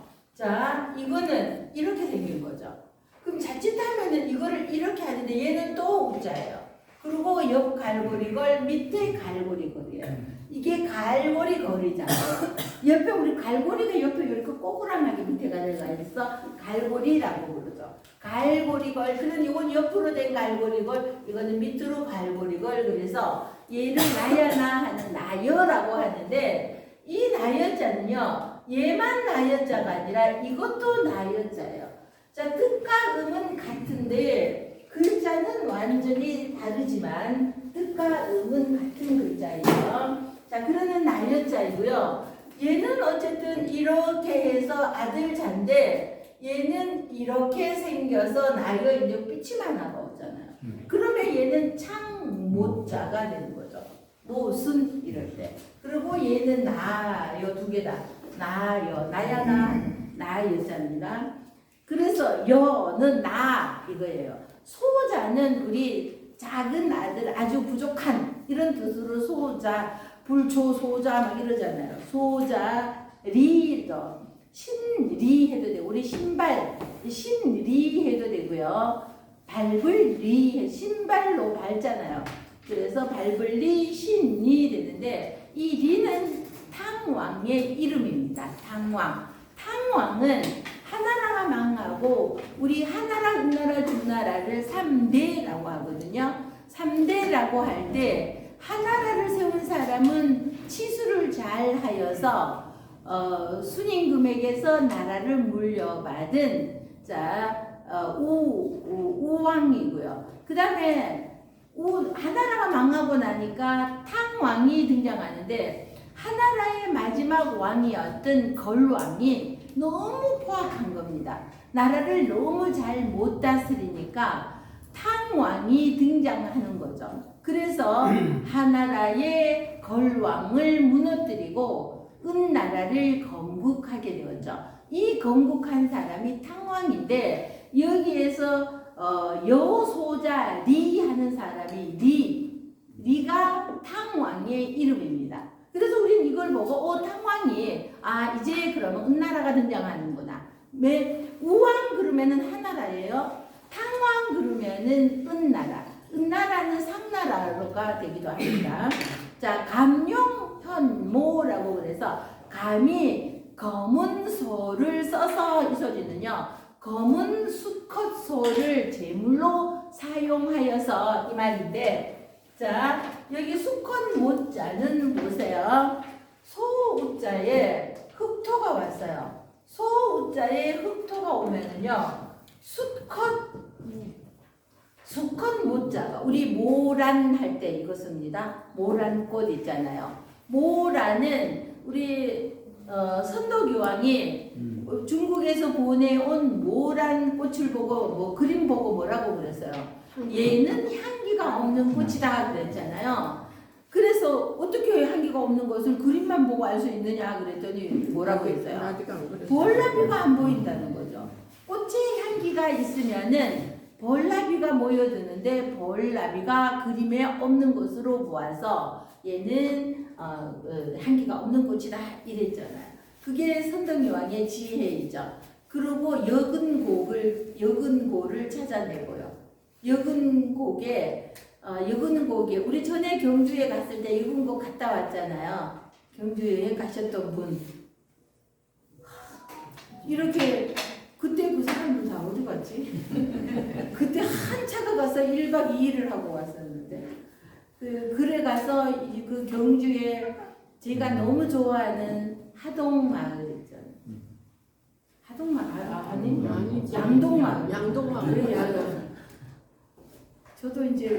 이거는 이렇게 생긴 거죠. 그럼 자칫하면은 이거를 이렇게 하는데 얘는 또 우자예요. 그리고 옆 갈고리걸 밑에 갈고리걸이에요. 이게 갈고리 거리잖아요. 옆에 우리 갈고리가 옆에 이렇게 꼬꾸랑하게 밑에가 들어가 있어. 갈고리라고 부르죠. 갈고리걸. 그런 이건 옆으로 된 갈고리걸. 이거는 밑으로 갈고리걸. 그래서 얘를 나야나 하는 나여라고 하는데 이 나여자는요. 얘만 나여자가 아니라 이것도 나여자예요. 자, 뜻과 음은 같은데 글자는 완전히 다르지만 뜻과 음은 같은 글자예요. 자, 그러는 나여자이고요. 얘는 어쨌든 이렇게 해서 아들 잔데 얘는 이렇게 생겨서 나여 이제 빛이 하나가 없잖아요. 그러면 얘는 창모자가 되는 거죠. 못은 이럴 때. 그리고 얘는 나여 두 개다. 나여 나야나 나여자입니다. 그래서 여는 나 이거예요. 소자는 우리 작은 아들 아주 부족한 이런 뜻으로 소자 불초소자 막 이러잖아요. 소자 리더 신리 해도 되고 우리 신발 신리 해도 되고요. 밟을 리 신발로 밟잖아요. 그래서 밟을 리 신리 되는데 이 리는 탕왕의 이름입니다. 탕왕. 탕왕은 하나라가 망하고 우리 하나라, 은나라, 중나라를 3대라고 하거든요. 3대라고 할 때 하나라를 세운 사람은 치수를 잘 하여서 순임금에게서 나라를 물려받은 우왕이고요. 그 다음에 하나라가 망하고 나니까 탕왕이 등장하는데 하나라의 마지막 왕이었던 걸왕이 너무 포악한 겁니다. 나라를 너무 잘 못 다스리니까 탕왕이 등장하는 거죠. 그래서 하나라의 걸왕을 무너뜨리고 은나라를 건국하게 되었죠. 이 건국한 사람이 탕왕인데 여기에서 여소자 리 하는 사람이 리가 탕왕의 이름입니다. 그래서 우리는 이걸 보고 탕왕이 이제 그러면 은나라가 등장하는구나. 우왕 그러면은 하나라예요. 탕왕 그러면은 은나라. 은나라는 상나라가 되기도 합니다. 자, 감룡현모라고 그래서 감이 검은 소를 써서 이 소리는요. 검은 수컷 소를 제물로 사용하여서 이 말인데 자, 여기 수컷 모자는 보세요. 소우자에 흑토가 왔어요. 소우자에 흑토가 오면은요. 수컷 모자가 우리 모란 할 때 이거 씁니다. 모란꽃 있잖아요. 모란은 우리 선덕여왕이 중국에서 보내온 모란 꽃을 보고 뭐 그림 보고 뭐라고 그랬어요. 얘는 향기가 없는 꽃이다 그랬잖아요. 그래서 어떻게 향기가 없는 것을 그림만 보고 알 수 있느냐 그랬더니 뭐라고 했어요? 벌나비가 안 보인다는 거죠. 꽃의 향기가 있으면은 벌나비가 모여드는데 벌나비가 그림에 없는 것으로 보아서 얘는 향기가 없는 꽃이다 이랬잖아요. 그게 선덕여왕의 지혜이죠. 그리고 여근고를 찾아내고요. 여근곡에 우리 전에 경주에 갔을 때 여근곡 갔다 왔잖아요. 경주에 가셨던 분 이렇게 그때 그 사람들 다 어디 갔지? 그때 한 차가 가서 1박 2일을 하고 왔었는데 그래 가서 그 경주에 제가 너무 좋아하는 하동마을 있잖아요. 하동마을 아니? 양동마을. 그래 양동. 저도 이제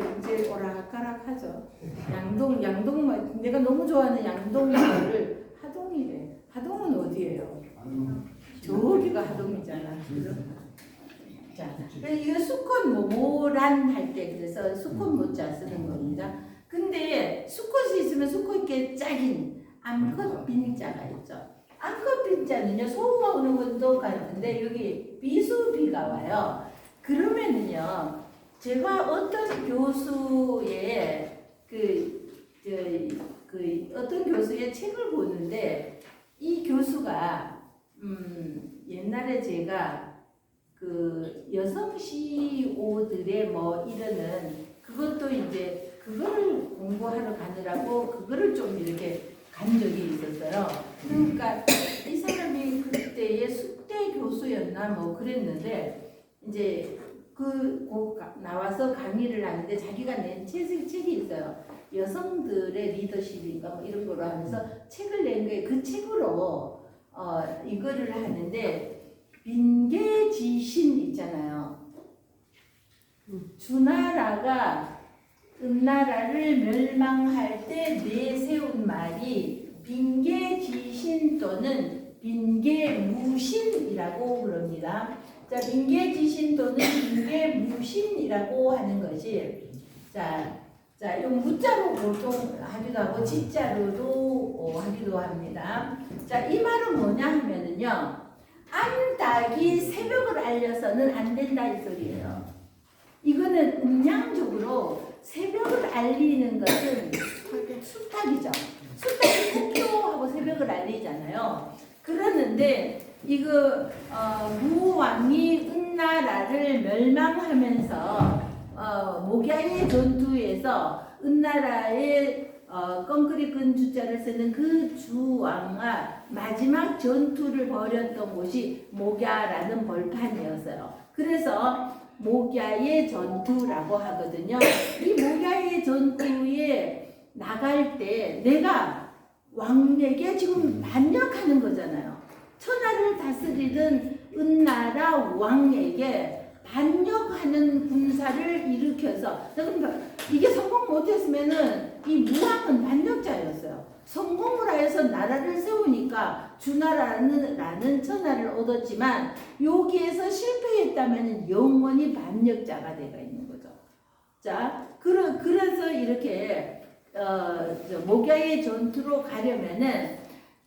오락가락하죠. 양동마을. 내가 너무 좋아하는 양동마을을 하동이래. 하동은 어디예요? 저기가 하동이잖아. 자, 이거 수컷 모란 할 때 그래서 수컷 모자 쓰는 겁니다. 근데 수컷이 있으면 수컷께 짝인 암컷 빈자가 있죠. 암컷 빈자는요 소가 오는 것도 같은데 여기 비수비가 와요. 그러면은요 제가 어떤 교수의 어떤 교수의 책을 보는데 이 교수가 옛날에 제가 그 여성 CEO들의 뭐 이러는 그것도 이제 그거를 공부하러 가느라고 그거를 좀 이렇게 간 적이 있었어요. 그러니까 이 사람이 그때의 숙대 교수였나 뭐 그랬는데 이제 나와서 강의를 하는데 자기가 낸 책이 있어요. 여성들의 리더십인가 뭐 이런 거로 하면서 책을 낸 거예요. 그 책으로 이거를 하는데 빈계지신 있잖아요. 주나라가 은나라를 멸망할 때 내세운 말이 빈계지신 또는 빈계무신이라고 부릅니다. 자, 빈계지신 또는 빈계무신이라고 하는 것이 자, 이 무자로 보통 하기도 하고 지자로도 하기도 합니다. 자, 이 말은 뭐냐 하면은요, 암탉이 새벽을 알려서는 안 된다 이 소리예요. 이거는 음양적으로 새벽을 알리는 것은 수탉이죠. 수탉이 국교하고 새벽을 알리잖아요. 그러는데 이거 무왕이 은나라를 멸망하면서 목야의 전투에서 은나라의 껑크리 끈 주자를 쓰는 그 주왕과 마지막 전투를 벌였던 곳이 목야라는 벌판이었어요. 그래서 목야의 전투라고 하거든요. 이 목야의 전투에 나갈 때 내가 왕에게 지금 반역하는 거잖아요. 천하를 다스리던 은나라 왕에게 반역하는 군사를 일으켜서 이게 성공 못했으면은 이 무왕은 반역자였어요. 성공을 하여서 나라를 세우니까 주나라는 천하를 얻었지만 여기에서 실패했다면 영원히 반역자가 되어 있는 거죠. 자, 그래서 이렇게 목야의 전투로 가려면은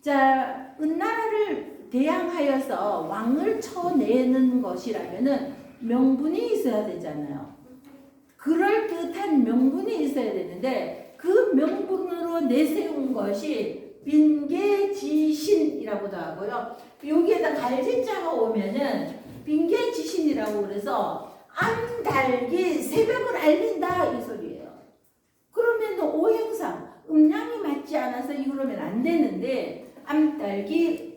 자 은나라를 대항하여서 왕을 쳐내는 것이라면은 명분이 있어야 되잖아요. 그럴듯한 명분이 있어야 되는데 그 명분으로 내세운 것이 빈계지신이라고도 하고요. 여기에다 갈진자가 오면은 빈계지신이라고 그래서 암탉이 새벽을 알린다 이 소리예요. 그러면 오행상 음양이 맞지 않아서 이러면 안 되는데 암탉이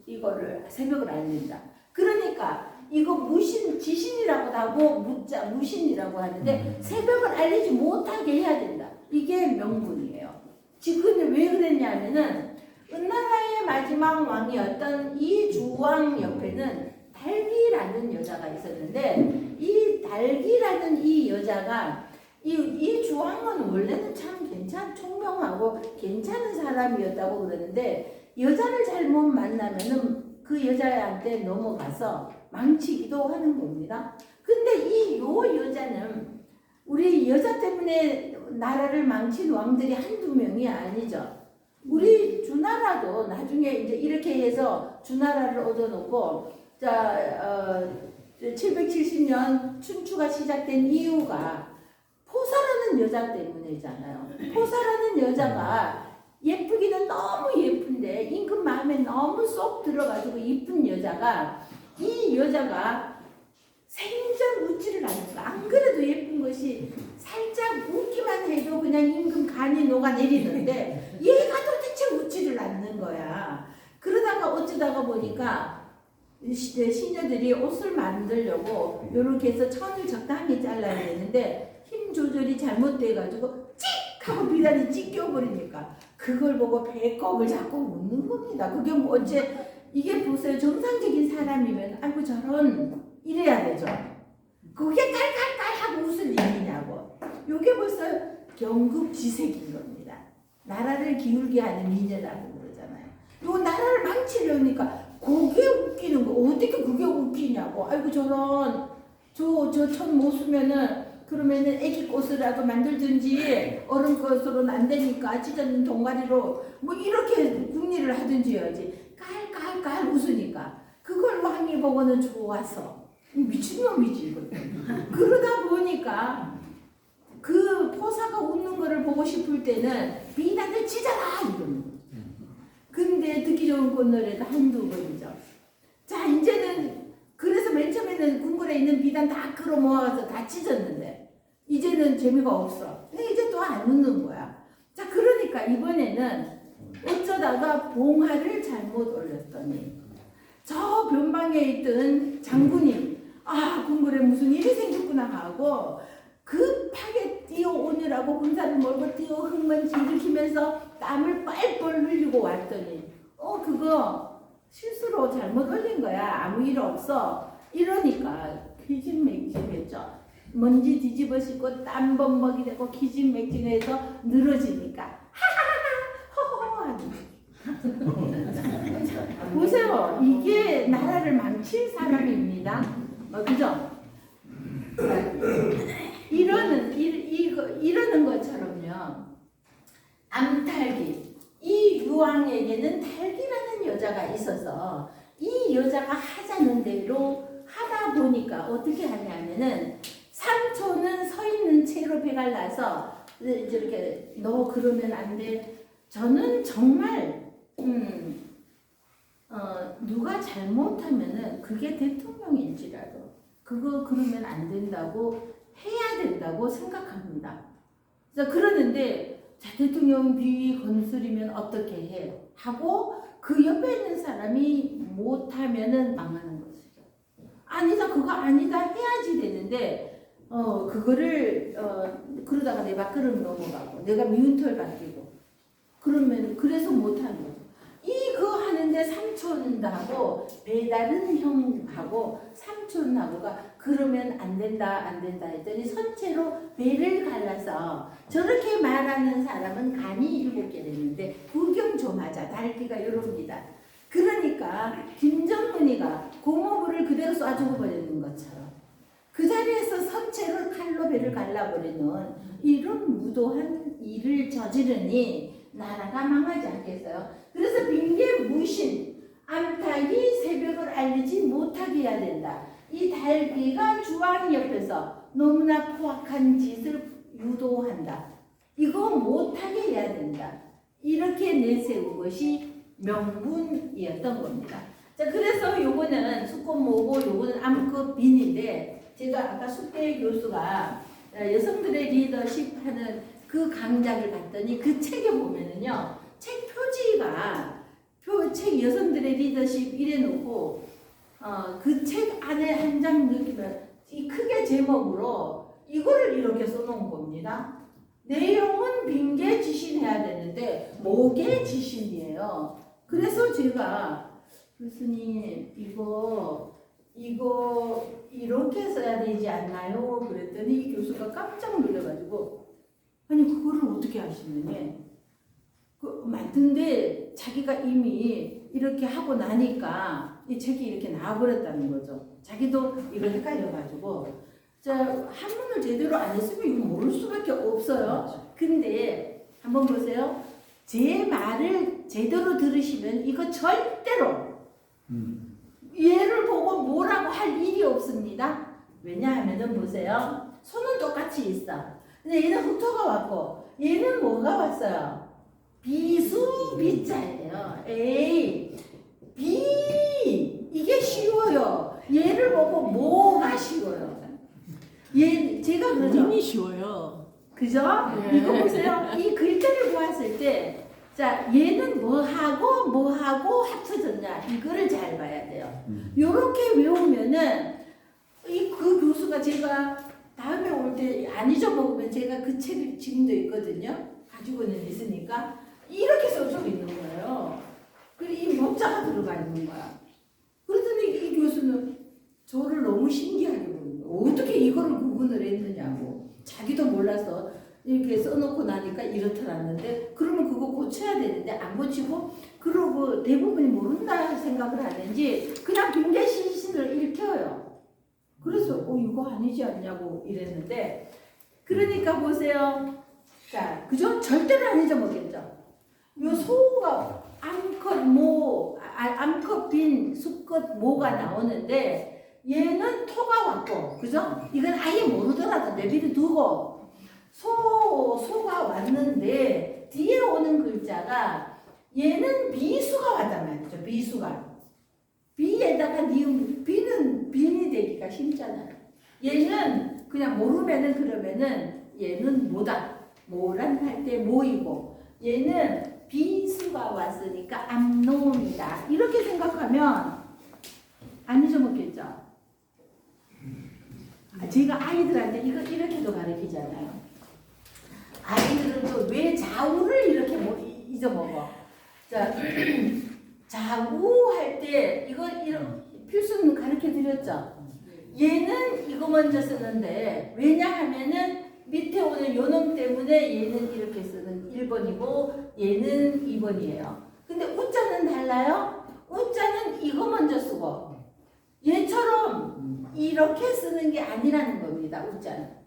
이거를 새벽을 알린다. 그러니까 이거 무신 지신이라고도 하고 무신이라고 하는데 새벽을 알리지 못하게 해야 된다. 이게 명분이에요. 지금 왜 그랬냐면은 은나라의 마지막 왕이었던 이 주왕 옆에는 달기라는 여자가 있었는데 이 달기라는 이 여자가 이 주왕은 원래는 참 총명하고 괜찮은 사람이었다고 그러는데 여자를 잘못 만나면은 그 여자한테 넘어가서 망치기도 하는 겁니다. 근데 요 여자는 우리 여자 때문에 나라를 망친 왕들이 한두 명이 아니죠. 우리 주나라도 나중에 이제 이렇게 해서 주나라를 얻어놓고 770년 춘추가 시작된 이유가 포사라는 여자 때문이잖아요. 포사라는 여자가 예쁘기는 너무 예쁜데 임금 마음에 너무 쏙 들어가지고 이쁜 여자가 이 여자가 생전 웃지를 않았어. 안 그래도 예쁜 것이 살짝 웃기만 해도 그냥 임금 간이 녹아내리는데 얘가 도대체 웃지를 않는 거야. 그러다가 어쩌다가 보니까 시녀들이 옷을 만들려고 이렇게 해서 천을 적당히 잘라야 되는데 힘 조절이 잘못돼가지고 찍 하고 비단이 찢겨버리니까 그걸 보고 배꼽을 잡고 웃는 겁니다. 그게 뭐 이게 보세요. 정상적인 사람이면 아이고 저런 이래야 되죠. 그게 깔깔깔 하고 웃을 일이냐고. 이게 벌써 경급지색인 겁니다. 나라를 기울게 하는 미녀라고 그러잖아요. 요 나라를 망치려니까 그게 웃기는 거. 어떻게 그게 웃기냐고. 아이고 저런 저 천 못 쓰면은 그러면은 애기 꽃이라도 만들든지 어른 것으로는 안 되니까 찢어진 동아리로 뭐 이렇게 궁리를 하든지 해야지. 깔깔깔 웃으니까 그걸 왕이 보고는 좋아서 미친놈이지 이거. 그러다 보니까 그 포사가 웃는 거를 보고 싶을 때는 비단을 찢어라 이러는. 근데 듣기 좋은 꽃노래도 한두 번이죠. 자 이제는 그래서 맨 처음에는 궁궐에 있는 비단 다 끌어모아서 다 찢었는데 이제는 재미가 없어. 근데 이제 또 안 웃는 거야. 자 그러니까 그러니까 이번에는 어쩌다가 봉화를 잘못 올렸더니 저 변방에 있던 장군님 궁굴에 무슨 일이 생겼구나 하고 급하게 뛰어오느라고 군사를 몰고 뛰어 흙먼지 일으키면서 땀을 뻘뻘 흘리고 왔더니 그거 실수로 잘못 올린 거야. 아무 일 없어. 이러니까 기진맥진했죠. 먼지 뒤집어 씌고 땀 범벅이 되고 기진맥진해서 늘어지니까 하하하 허허 보세요. 이게 나라를 망칠 사람입니다. 그죠? 이러는 것처럼요. 암탈기. 이 유황에게는 탈기라는 여자가 있어서 이 여자가 하자는 대로 하다 보니까 어떻게 하냐면은 삼촌은 서 있는 채로 배갈라서 이렇게 너 그러면 안 돼. 저는 정말 누가 잘못하면은 그게 대통령일지라도 그거 그러면 안 된다고 해야 된다고 생각합니다. 그래서 그러는데 자, 대통령 비위 건설이면 어떻게 해? 하고 그 옆에 있는 사람이 못하면은 망하는 것이죠. 아니다, 그거 아니다 해야지 되는데 그거를 그러다가 내 밥그릇 넘어가고 내가 미운 털 바뀌고 그러면 그래서 못하는 거죠. 이거 하는데 삼촌하고 배다른 형하고 삼촌하고가 그러면 안 된다 했더니 선체로 배를 갈라서 저렇게 말하는 사람은 간이 7개 됐는데 구경 좀 하자. 달기가 이럽니다. 그러니까 김정은이가 고모부를 그대로 쏴주고 버리는 것처럼 그 자리에서 선체로 칼로 배를 갈라버리는 이런 무도한 일을 저지르니 나라가 망하지 않겠어요? 그래서 빙계 무신, 암탉이 새벽을 알리지 못하게 해야 된다. 이 달기가 주왕 옆에서 너무나 포악한 짓을 유도한다. 이거 못하게 해야 된다. 이렇게 내세운 것이 명분이었던 겁니다. 자, 그래서 요거는 수꽃모고 요거는 암컷 빈인데 제가 아까 숙대 교수가 여성들의 리더십 하는 그 강좌를 봤더니 그 책에 보면은요, 책 표지가 책 여성들의 리더십 이래 놓고 그 책 안에 한 장 넣으면 이 크게 제목으로 이거를 이렇게 써놓은 겁니다. 내용은 빙계 지신해야 되는데 목의 지신이에요. 그래서 제가 교수님 이거 이렇게 써야 되지 않나요? 그랬더니 이 교수가 깜짝 놀라가지고 아니 그거를 어떻게 하시느냐? 만든데 자기가 이미 이렇게 하고 나니까 이 책이 이렇게 나와버렸다는 거죠. 자기도 이걸 헷갈려가지고 자 한문을 제대로 안 했으면 이거 모를 수밖에 없어요. 근데 한번 보세요. 제 말을 제대로 들으시면 이거 절대로 얘를 보고 뭐라고 할 일이 없습니다. 왜냐하면은 보세요. 손은 똑같이 있어. 근데 얘는 흑토가 왔고 얘는 뭐가 왔어요? 비수 비자예요. 에이 비 이게 쉬워요. 얘를 보고 뭐가 쉬워요? 얘 제가 그러죠. 이미 쉬워요. 그죠? 이거 보세요. 이 글자를 보았을 때 자, 얘는 뭐하고 합쳐졌냐 이거를 잘 봐야 돼요. 요렇게 외우면은 그 교수가 제가 다음에 올 때 안 잊어먹으면 제가 그 책이 지금도 있거든요. 가지고는 있으니까 이렇게 써져 있는 거예요. 그리고 이 목자가 들어가 있는 거야. 그러더니 이 교수는 저를 너무 신기하게 보는 거예요. 어떻게 이거를 구분을 했느냐고. 자기도 몰라서 이렇게 써놓고 나니까 이렇더라는데 그러면 그거 고쳐야 되는데 안 고치고 그러고 대부분이 모른다 생각을 하는지 그냥 빙계 신신을 읽혀요. 그래서 이거 아니지 않냐고 이랬는데 그러니까 보세요. 자, 그죠? 절대로 안 잊어먹겠죠. 요 소가 암컷 빈 수컷 모가 나오는데 얘는 토가 왔고 그죠? 이건 아예 모르더라도 내비를 두고 소가 왔는데 뒤에 오는 글자가 얘는 비수가 왔단 말이죠. 비수가 비에다가 니은 비는 빈이 되기가 힘잖아요. 얘는 그냥 모르면은 그러면은 얘는 모다 모란 할 때 모이고 얘는 빈수가 왔으니까 암놈이다. 이렇게 생각하면 안 잊어먹겠죠? 제가 아이들한테 이거 이렇게도 가르치잖아요. 아이들은 또 왜 좌우를 이렇게 잊어먹어? 자, 좌우할 때 이거 이런 필수는 가르쳐 드렸죠. 얘는 이거 먼저 쓰는데 왜냐하면은 밑에 오는 요놈 때문에 얘는 이렇게 쓰는 1번이고 얘는 2번이에요. 근데 우자는 달라요. 우자는 이거 먼저 쓰고 얘처럼 이렇게 쓰는 게 아니라는 겁니다. 우자는.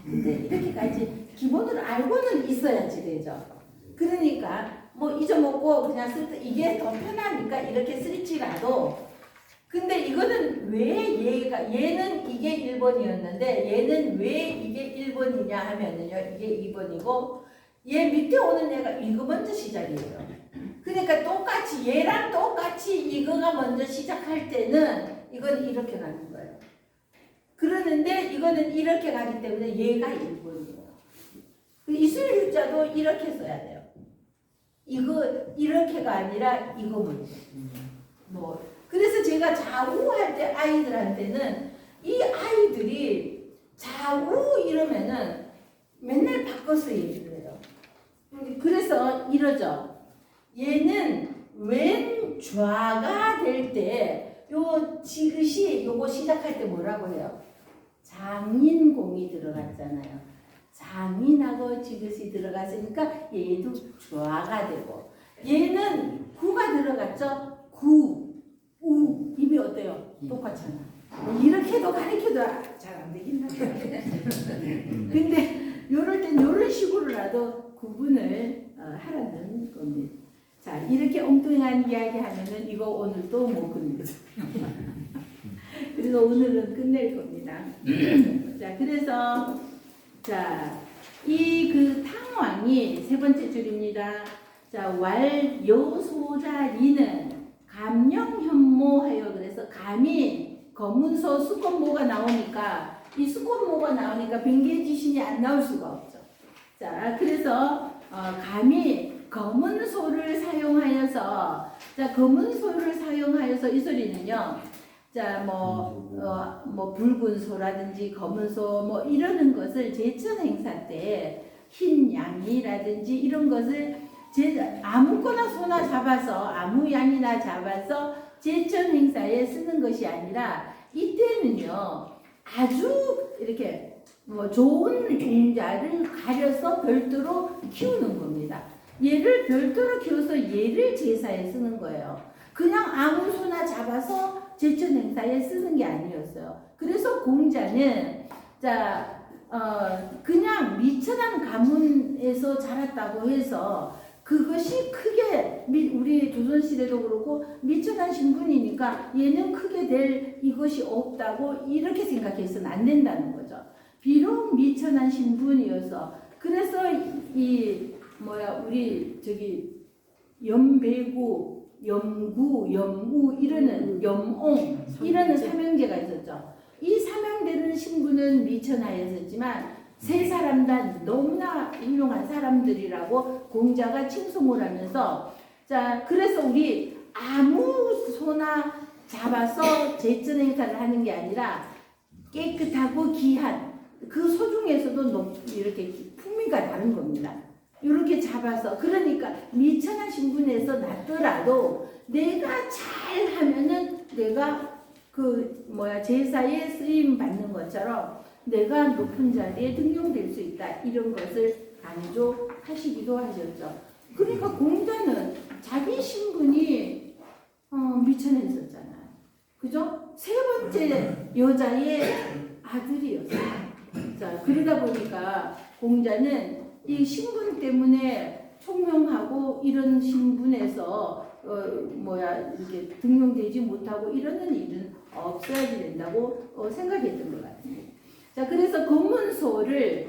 근데 이렇게까지 기본으로 알고는 있어야지 되죠. 그러니까 뭐 잊어먹고 그냥 쓸 때 이게 더 편하니까 이렇게 쓸지라도 근데 이거는 왜 얘는 이게 1번이었는데 얘는 왜 이게 1번이냐 하면은요 이게 2번이고 얘 밑에 오는 애가 이거 먼저 시작이에요. 그러니까 똑같이 얘랑 똑같이 이거가 먼저 시작할 때는 이건 이렇게 가는 거예요. 그러는데 이거는 이렇게 가기 때문에 얘가 1번이에요. 이슬 유자도 이렇게 써야 돼요. 이거 이렇게가 아니라 이거 먼저. 뭐 그래서 제가 좌우할 때 아이들한테는 이 아이들이 좌우 이러면은 맨날 바꿔서 얘기를 해요. 그래서 이러죠. 얘는 왼좌가 될 때 요 지그시 요거 시작할 때 뭐라고 해요? 장인공이 들어갔잖아요. 장인하고 지그시 들어갔으니까 얘도 좌가 되고 얘는 구가 들어갔죠? 구, 우 입이 어때요? 똑같잖아. 이렇게도 가르쳐도 잘 안 되긴 하죠. 근데 요럴 땐 요런 식으로라도 구분을 하라는 겁니다. 자, 이렇게 엉뚱한 이야기 하면은 이거 오늘 또 못 끝내죠. 그래서 오늘은 끝낼 겁니다. 자, 그래서 자, 이 그 탕왕이 세 번째 줄입니다. 자, 왈요소자리는 감령현모하여 그래서 감이 검은소 수건모가 나오니까 이 수건모가 나오니까 변계지신이 안 나올 수가 없죠. 자, 그래서 감이 검은 소를 사용하여서 자 검은 소를 사용하여서 이 소리는요. 자 뭐 붉은 소라든지 검은 소 뭐 이러는 것을 제천 행사 때 흰 양이라든지 이런 것을 아무거나 소나 잡아서 아무 양이나 잡아서 제천 행사에 쓰는 것이 아니라 이때는요 아주 이렇게 뭐 좋은 종자를 가려서 별도로 키우는 겁니다. 얘를 별도로 키워서 얘를 제사에 쓰는 거예요. 그냥 아무 소나 잡아서 제천 행사에 쓰는 게 아니었어요. 그래서 공자는 그냥 미천한 가문에서 자랐다고 해서 그것이 크게 우리 조선시대도 그렇고 미천한 신분이니까 얘는 크게 될 이것이 없다고 이렇게 생각해서는 안 된다는 거죠. 비록 미천한 신분이어서 그래서 우리 저기 염배구, 염구, 염우 이러는 염옹 이러는 삼형제가 있었죠. 이 삼형제는 신분은 미천하였었지만 세 사람 다 너무나 훌륭한 사람들이라고 공자가 칭송을 하면서 자 그래서 우리 아무 소나 잡아서 제천 행사를 하는 게 아니라 깨끗하고 귀한 그 소 중에서도 이렇게 풍미가 다른 겁니다. 이렇게 잡아서 그러니까 미천한 신분에서 났더라도 내가 잘 하면은 내가 제사에 쓰임 받는 것처럼 내가 높은 자리에 등용될 수 있다 이런 것을 강조하시기도 하셨죠. 그러니까 공자는 자기 신분이 미천에 있었잖아요. 그죠? 세 번째 여자의 아들이었어요. 자 그러다 보니까 공자는 이 신분 때문에 총명하고 이런 신분에서 이렇게 등용되지 못하고 이러는 일은 없어야 된다고 생각했던 것 같습니다. 자 그래서 검은 소를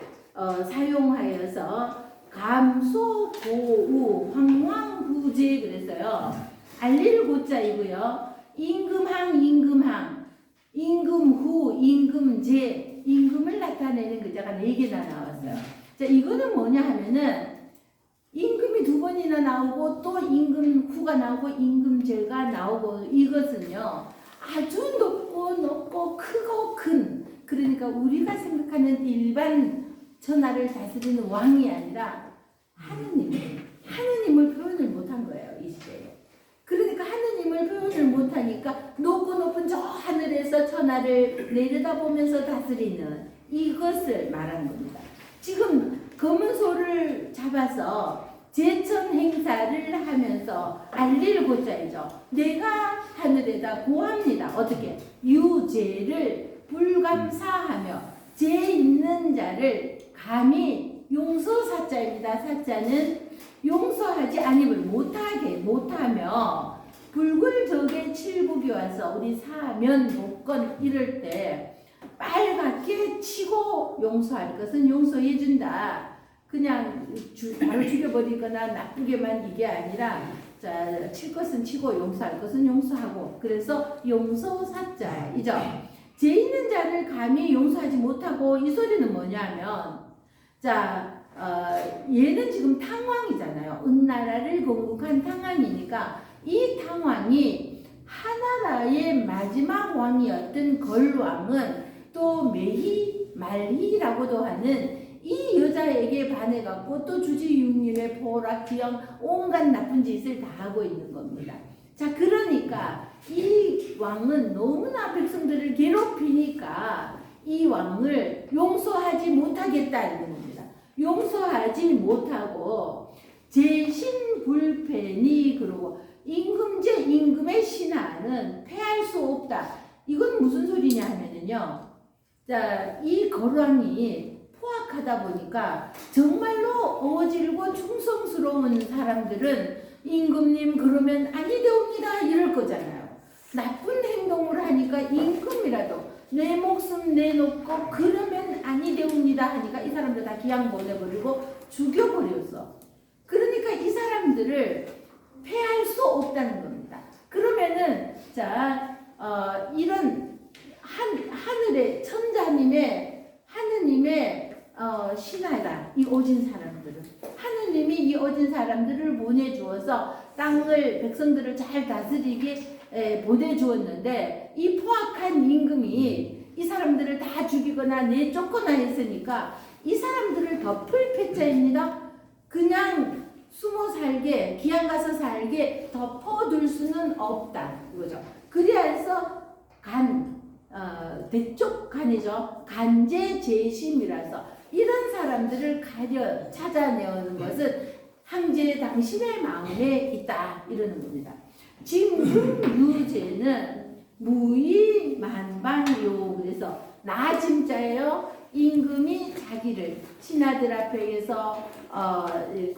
사용하여서 감소 고우 황왕구제 그래서요 알릴 고자이고요 임금항 임금후 임금제 임금을 나타내는 글자가 4개나 나왔어요. 자 이거는 뭐냐 하면은 임금 임금이나 나오고 또 임금후가 나오고 임금제가 나오고 이것은요 아주 높고 크고 큰 그러니까 우리가 생각하는 일반 천하를 다스리는 왕이 아니라 하느님을 표현을 못한 거예요 이 시대에. 그러니까 하느님을 표현을 못하니까 높은 저 하늘에서 천하를 내려다보면서 다스리는 이것을 말하는 겁니다. 지금 검은 소를 잡아서 제천 행사를 하면서 알릴고자이죠. 내가 하늘에다 고합니다. 어떻게? 유죄를 불감사하며 죄 있는 자를 감히 용서사자입니다. 사자는 용서하지 아님을 못하며 불굴적의 칠복이 와서 우리 사면 복권 이럴 때 빨갛게 치고 용서할 것은 용서해 준다. 그냥 바로 죽여버리거나 나쁘게만 이게 아니라 자, 칠 것은 치고 용서할 것은 용서하고 그래서 용서사자이죠. 죄 있는 자를 감히 용서하지 못하고 이 소리는 뭐냐면 자 얘는 지금 탕왕이잖아요. 은나라를 건국한 탕왕이니까 이 탕왕이 하나라의 마지막 왕이었던 걸왕은 또 말희라고도 하는 이 여자에게 반해갖고 또 주지육림의 포락, 기형 온갖 나쁜 짓을 다 하고 있는 겁니다. 자 그러니까 이 왕은 너무나 백성들을 괴롭히니까 이 왕을 용서하지 못하겠다는 겁니다. 용서하지 못하고 재신불패니 그러고 임금의 신하는 패할 수 없다. 이건 무슨 소리냐 하면은요. 자, 이 거왕이 포악하다 보니까 정말로 어질고 충성스러운 사람들은 임금님 그러면 아니되옵니다 이럴 거잖아요. 나쁜 행동을 하니까 임금이라도 내 목숨 내놓고 그러면 아니되옵니다 하니까 이 사람들 다 기양 보내버리고 죽여버렸어. 그러니까 이 사람들을 패할 수 없다는 겁니다. 그러면은 자 이런 하늘의 하느님의 신하다. 이 오진 사람들은 하느님이 이 오진 사람들을 보내주어서 땅을 백성들을 잘 다스리게 보내주었는데 이 포악한 임금이 이 사람들을 다 죽이거나 내쫓거나 했으니까 이 사람들을 덮을 패자입니다. 그냥 숨어 살게 기양 가서 살게 덮어둘 수는 없다 이거죠. 그래서 대쪽간이죠. 간제재심이라서 이런 사람들을 가려 찾아내는 것은 황제 당신의 마음에 있다 이러는 겁니다. 진금유제는 무의만방요. 그래서 나짐자예요. 임금이 자기를 신하들 앞에서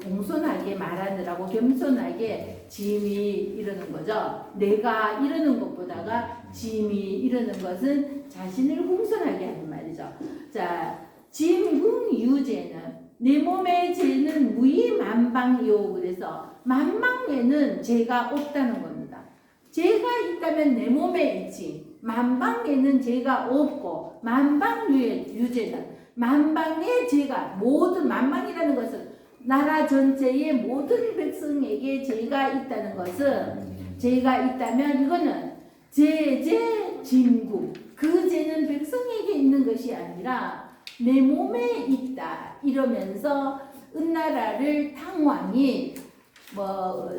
공손하게 말하느라고 겸손하게 짐이 이러는 거죠. 내가 이러는 것보다가 짐이 이러는 것은 자신을 공손하게 하는 말이죠. 자, 짐궁유제는 내 몸의 죄는 무의만방이요. 그래서 만방에는 죄가 없다는 겁니다. 죄가 있다면 내 몸에 있지. 만방에는 죄가 없고 만방유제는 만방의 죄가 모든 만방이라는 것은 나라 전체의 모든 백성에게 죄가 있다는 것은 죄가 있다면 이거는 제제진국 그 죄는 백성에게 있는 것이 아니라 내 몸에 있다 이러면서 은나라를 탕왕이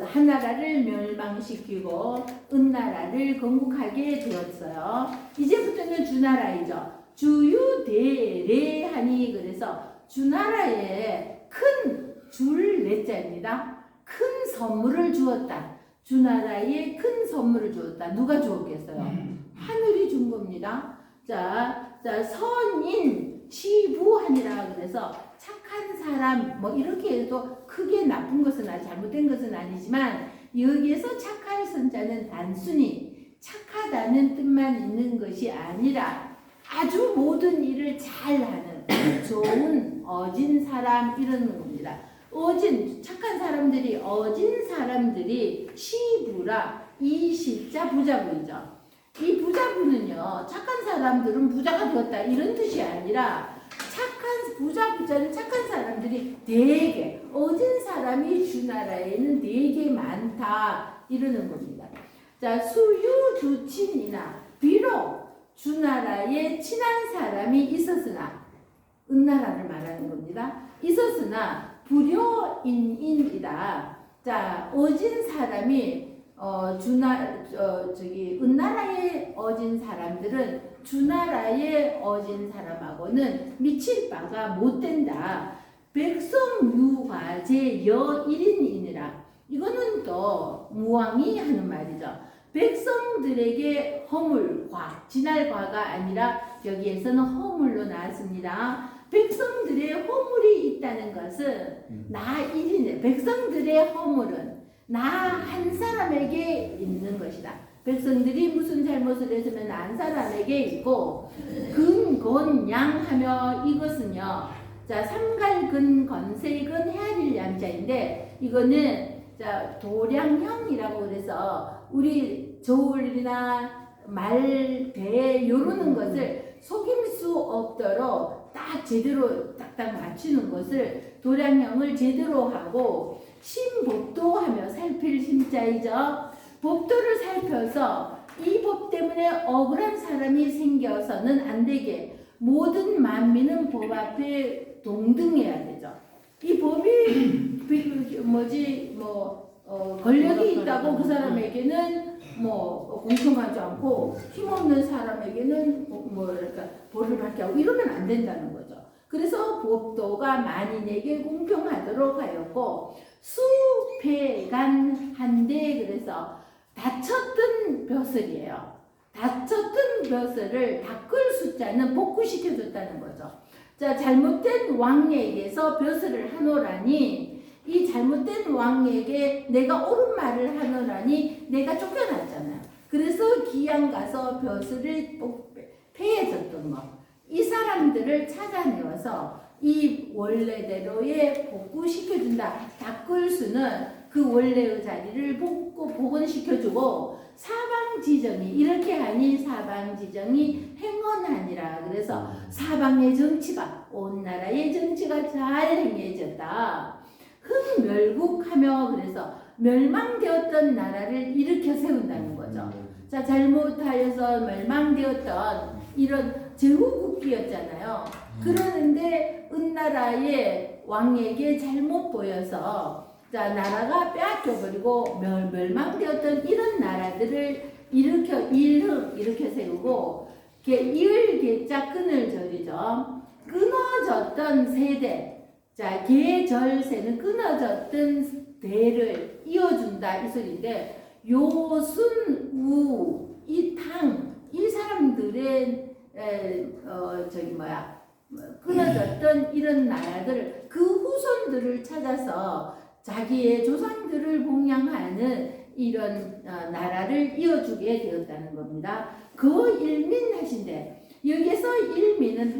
한나라를 멸망시키고 은나라를 건국하게 되었어요. 이제부터는 주나라이죠. 주유대례하니 그래서 주나라에 큰 줄내자입니다. 큰 선물을 주었다. 주나라에 큰 선물을 주었다. 누가 주었겠어요? 하늘이 준 겁니다. 자 선인 시부하니라 그래서 착한 사람 이렇게 해도 크게 나쁜 것은 잘못된 것은 아니지만 여기에서 착할 선자는 단순히 착하다는 뜻만 있는 것이 아니라 아주 모든 일을 잘하는 좋은 어진 사람 이러는 겁니다. 착한 사람들이 어진 사람들이 시부라 이 시자 부자부이죠. 이 부자부는요 착한 사람들은 부자가 되었다 이런 뜻이 아니라 착한 부자는 착한 사람들이 되게 어진 사람이 주나라에는 되게 많다 이러는 겁니다. 자, 수유주친이나 비록 주나라에 친한 사람이 있었으나 은나라를 말하는 겁니다. 있었으나 불효인이다. 자, 어진 사람이 은나라에 어진 사람들은 주나라에 어진 사람하고는 미칠 바가 못 된다. 백성유과제 여일인이니라. 이거는 또 무왕이 하는 말이죠. 백성들에게 허물과, 진할과가 아니라 여기에서는 허물로 나왔습니다. 백성들의 허물이 있다는 것은 나 1인이에요. 백성들의 허물은 나 한 사람에게 있는 것이다. 백성들이 무슨 잘못을 했으면 나 한 사람에게 있고, 근곤양하며 이것은요, 자, 삼갈근 건세근 헤아릴 양자인데, 이거는 자, 도량형이라고 그래서 우리 저울이나 말, 배 요러는 것을 속일 수 없도록 딱 제대로 딱딱 맞추는 것을 도량형을 제대로 하고, 심법도하며 살필 심자이죠. 법도를 살펴서 이 법 때문에 억울한 사람이 생겨서는 안 되게 모든 만민은 법 앞에 동등해야 되죠. 이 법이 권력이 있다고 그 사람에게는 공평하지 않고 힘없는 사람에게는 그러니까 벌을 받게 하고 이러면 안 된다는 거죠. 그래서 법도가 만인에게 공평하도록 하였고, 수패간한데, 그래서 다쳤던 벼슬이에요. 다쳤던 벼슬을 닦을 숫자는 복구시켜줬다는 거죠. 자, 잘못된 왕에게서 벼슬을 하노라니, 이 잘못된 왕에게 내가 옳은 말을 하노라니 내가 쫓겨났잖아요. 그래서 기양 가서 벼슬을 패해줬던 거. 이 사람들을 찾아내어서 이 원래대로의 복구시켜준다. 닦을 수는 그 원래의 자리를 복원시켜주고, 사방지정이 이렇게 하니 사방지정이 행언하니라. 그래서 사방의 정치가, 온 나라의 정치가 잘 행해졌다. 흠멸국하며, 그래서 멸망되었던 나라를 일으켜 세운다는 거죠. 자, 잘못하여서 멸망되었던 이런 제후국기였잖아요. 그러는데 은나라의 왕에게 잘못 보여서, 자, 나라가 빼앗겨버리고 멸망되었던 이런 나라들을 일으켜 세우고, 이을계자 끈을 저리죠. 끊어졌던 세대, 자, 계절세는 끊어졌던 대를 이어준다 이 소리인데, 요순우, 이탕, 이 사람들의 끊어졌던 이런 나라들, 그 후손들을 찾아서 자기의 조상들을 봉양하는 이런 나라를 이어주게 되었다는 겁니다. 그 일민하신데, 여기에서 일민은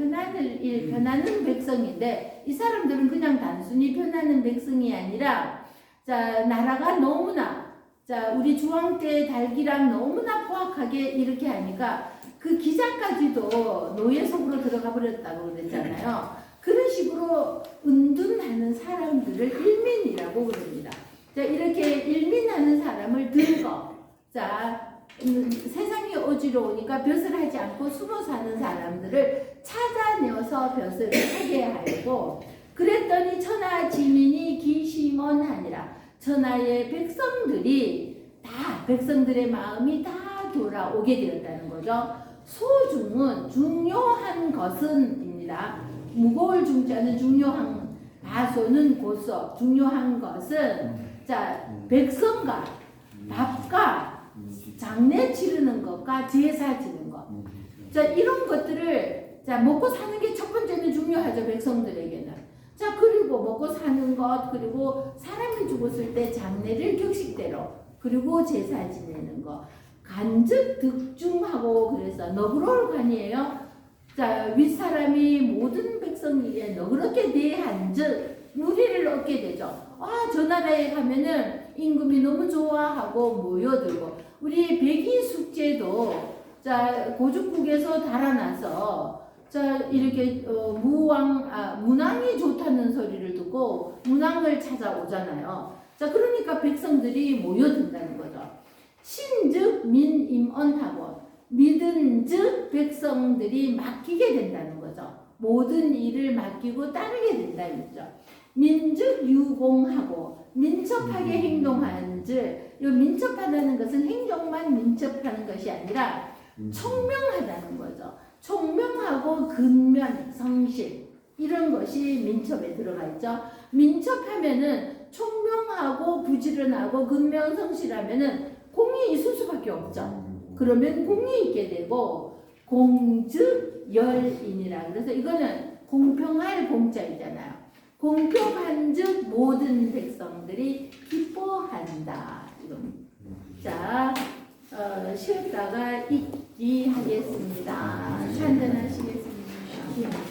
편하는 백성인데, 이 사람들은 그냥 단순히 편하는 백성이 아니라, 자, 나라가 너무나, 자, 우리 주왕 때 달기랑 너무나 포악하게 이렇게 하니까 그 기자까지도 노예 속으로 들어가 버렸다고 그랬잖아요. 그런 식으로 은둔하는 사람들을 일민이라고 그럽니다. 자, 이렇게 일민하는 사람을 들고, 자, 세상이 어지러우니까 벼슬 하지 않고 숨어 사는 사람들을 찾아내어서 벼슬을 하게 하고, 그랬더니 천하 지민이 기심언하니라. 천하의 백성들의 마음이 다 돌아오게 되었다는 거죠. 소중은 중요한 것은입니다. 무거울 중자는 중요한, 다소는 고소, 중요한 것은, 자, 백성과 밥과 장례 치르는 것과 제사 지는 것. 자, 이런 것들을, 자, 먹고 사는 게 첫 번째는 중요하죠, 백성들에게는. 자, 그리고 먹고 사는 것, 그리고 사람이 죽었을 때 장례를 격식대로, 그리고 제사 지내는 것. 간즉 득중하고, 그래서 너그러울 관이에요. 자, 윗사람이 모든 백성에게 너그럽게 대한즉 누리를 얻게 되죠. 아, 저 나라에 가면은 임금이 너무 좋아하고 모여들고, 우리 백이숙제도, 자, 고죽국에서 달아나서, 자, 이렇게 문왕이 좋다는 소리를 듣고 문왕을 찾아오잖아요. 자, 그러니까 백성들이 모여든다는 거죠. 신즉 민임언하고 믿은즉 백성들이 맡기게 된다는 거죠. 모든 일을 맡기고 따르게 된다는 거죠. 민즉 유공하고 민첩하게 행동한즉, 이 민첩하다는 것은 행동만 민첩하는 것이 아니라 총명하다는 거죠. 총명하고 근면, 성실 이런 것이 민첩에 들어가 있죠. 민첩하면은 총명하고 부지런하고 근면, 성실하면은 공이 있을 수밖에 없죠. 그러면 공이 있게 되고 공즉 열인이라. 그래서 이거는 공평할 공자이잖아요. 공평한즉 모든 백성들이 기뻐한다. 자, 쉬었다가 읽기 하겠습니다. 한잔하시겠습니다.